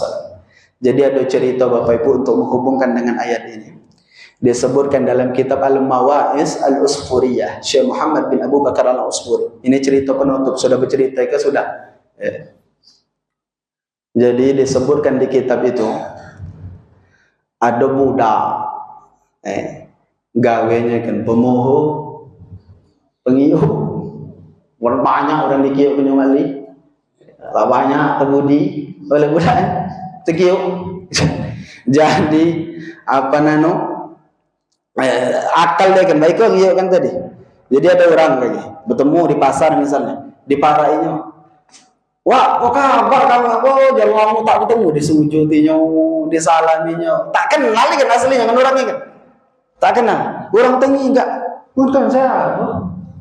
Jadi ada cerita Bapak Ibu untuk menghubungkan dengan ayat ini. Disebutkan dalam kitab Al-Mawa'iz Al-Usfuriyah, Syekh Muhammad bin Abu Bakar Al-Usfuri. Ini cerita penutup, sudah bercerita ke sudah. Jadi disebutkan di kitab itu ada budak gawenya kan pemoho pengiup. Orang banyak orang dikiuk punya wali. Lah banyak terbudi oleh budak terkiuk. Jadi apa nano akal dia kan baik kok kan tadi. Jadi ada orang lagi bertemu di pasar misalnya, diparainya. Wah, kok kabar kamu? Oh, jalanmu tak bertemu, disujutinya, disalaminya. Tak kenal kan aslinya kan orangnya kan. Tak kenal. Orang tengi enggak. Bukan saya.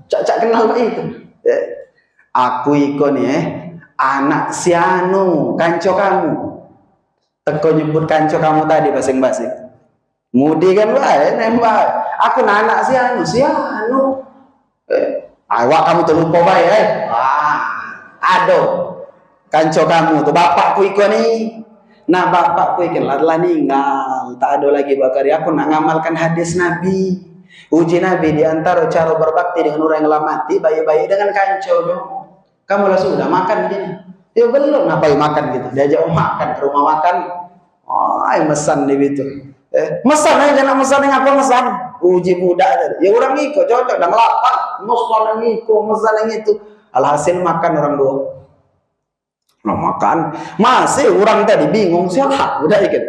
Cak kenal Pak itu. Aku ikut nih anak si anu, kanco kamu. Teko nyebut kanco kamu tadi basing-basing. Mudi kan bae, nembak. Aku anak si anu. Awak kamu terlupa bae aduh. Kanco kamu tuh bapakku ikut nih. Nah bapakku ikut lah ninggal. Tak ada lagi bakari. Aku nak ngamalkan hadis Nabi. Uji Nabi diantara cara berbakti dengan orang yang telah mati, bayi-bayi dengan kanco. Kamu lah sudah makan gini. Ya belum, ngapain makan gitu. Diajak makan ke rumah makan. Oh, mesan di situ. Mesan aja nak mesan yang apa mesan? Uji budak. Ya orang ikut cocok dan lapar. Mesan yang ikut, mesan yang itu. Alhasil makan orang dua. Nah makan masih orang tadi bingung siapa udah ikan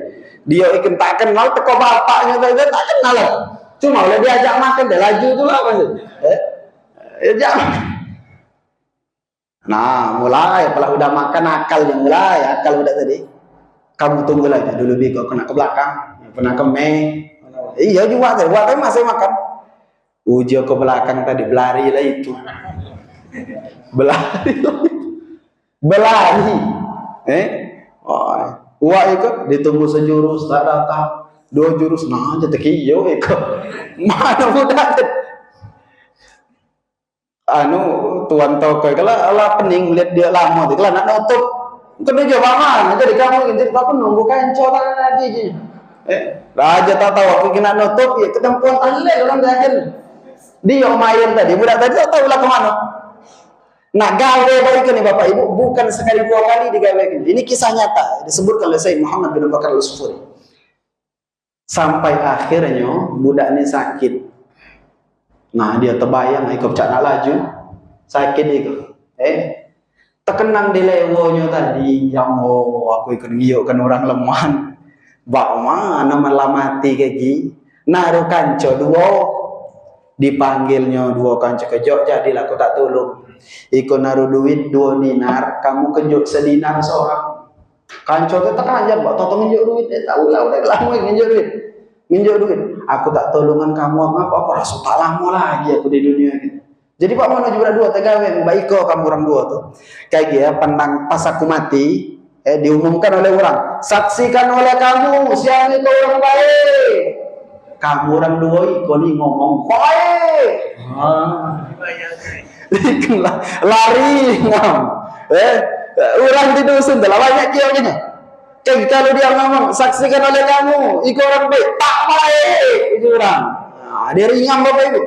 dia ikan tak kenal teko bapaknya tadi tak kenal cuma oleh diajak makan dia laju tu lah masih jangan. Nah mulai kalau udah makan akalnya mulai akal udah tadi kamu tunggu lagi dulu biko kena ke belakang pernah ke iya juga tadi buat masih makan uji ke belakang tadi berlari lah itu berlari wah ikut ditunggu sejurus tak datang 2 jurus nah aja tekiyo ikut mana mudah anu tuan toko kalau Allah pening lihat dia lama kalau nak nutup kena jawab mana jadi kamu jadi aku nunggu kanco tadi raja tak tahu aku kena nutup ya ketempuan tadi orang jajan dia main tadi budak tadi tak tahu lah kemana. Nah gawe baik nih Bapak Ibu bukan sekali 2 kali digawekan. Ini kisah nyata disebutkan oleh Sayyid Muhammad bin Bakar Al-Sufuri. Sampai akhirnya budak ini sakit. Nah dia terbayang ikut cak nak laju sakit itu. Terkenang di lewonya tadi yang aku ikut ngiyukkan orang lemah. Bak mana malah mati kayak gini. Naruh kanco 2 dipanggilnya 2 kanco kejok jadilah aku tak tolong. Iko naruh duit 2 dinar, kamu kejut sedinar seorang. Kanco itu tak ajar, buat totong nginjuk duit. Tahu lah udah lama nginjuk duit. Aku tak tolongan kamu apa aku rasa tak lama lagi aku di dunia gitu. Jadi Pak mana juga 2 tegawe, baik kok kamu orang 2 tuh. Kayak gitu ya, pandang pas aku mati, diumumkan oleh orang, saksikan oleh kamu, siang itu orang baik. Kamu orang 2 iko nih ngomong baik. Lari ngam orang di dusun telah banyak kiaunya kalau dia ngomong saksikan oleh kamu ikut orang baik tak baik itu orang dia ringan Bapak Ibu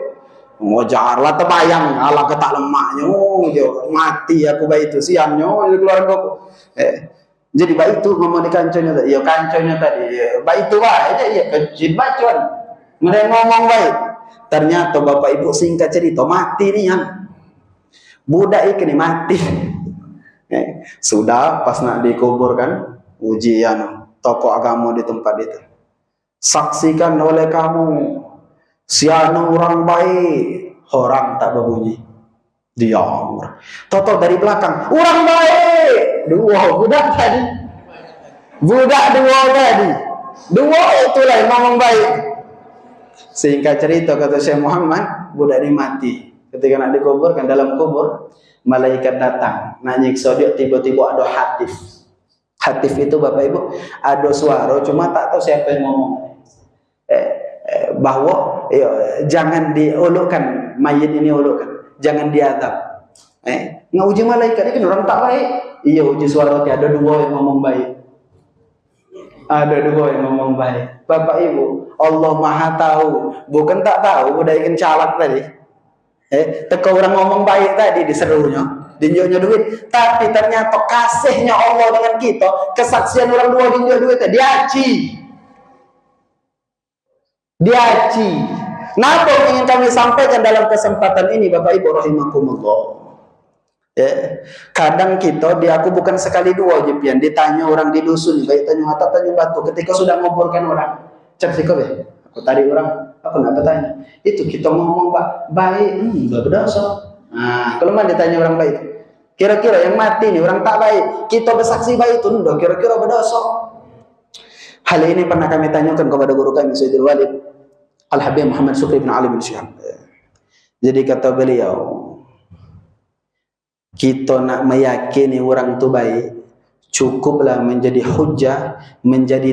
ngojar lah terbayang Allah ketak lemaknya mati aku baik itu siangnya keluar kok jadi baik itu ngomong di kanconya tadi ya kanconya tadi baik itu baik ya kecil bacuan mereka ngomong baik ternyata Bapak Ibu singkat cerita mati nih yang budak ini mati. Sudah pas nak dikuburkan ujian tokoh agama di tempat itu. Saksikan oleh kamu siapa orang baik, orang tak berbunyi. Diam. Toto dari belakang, orang baik. 2 budak tadi. Budak 2 tadi. 2 itulah yang ngomong baik. Singkat cerita kata Syekh Muhammad, budak ini mati. Ketika nak dikuburkan dalam kubur, malaikat datang, nak nyiksa dia tiba-tiba ada hatif. Hatif itu Bapak Ibu, ada suara cuma tak tahu siapa yang ngomong. Bahwa jangan diolokkan mayit ini olokkan, jangan diadab. Nguji malaikat ini orang tak baik. Iya uji suara ada 2 yang ngomong baik. Ada 2 yang ngomong baik. Bapak Ibu, Allah Maha tahu, bukan tak tahu udah ikan calak tadi. Teka orang ngomong baik tadi diserunya. dinjonya duit, tapi ternyata kasihnya Allah dengan kita, kesaksian orang dua dinjo duitnya diaci. Napa ingin kami sampaikan dalam kesempatan ini, Bapak Ibu rahimakumullah. Kadang kita aku bukan sekali dua jepian ditanya orang di dusun, baik tanya mata tanya batu, ketika sudah ngumpulkan orang, cek sih aku tadi orang, aku nggak bertanya, itu kita ngomong baik, nggak berdosa. Nah, kalau mana ditanya orang baik, kira-kira yang mati nih orang tak baik, kita bersaksi baik itu, enggak kira-kira berdosa. Hal ini pernah kami tanyakan kepada guru kami Sayyidul Walid Al-Habib Muhammad Syukri bin Ali bin Syihab. Jadi kata beliau, kita nak meyakini orang tu baik, cukuplah menjadi hujjah, menjadi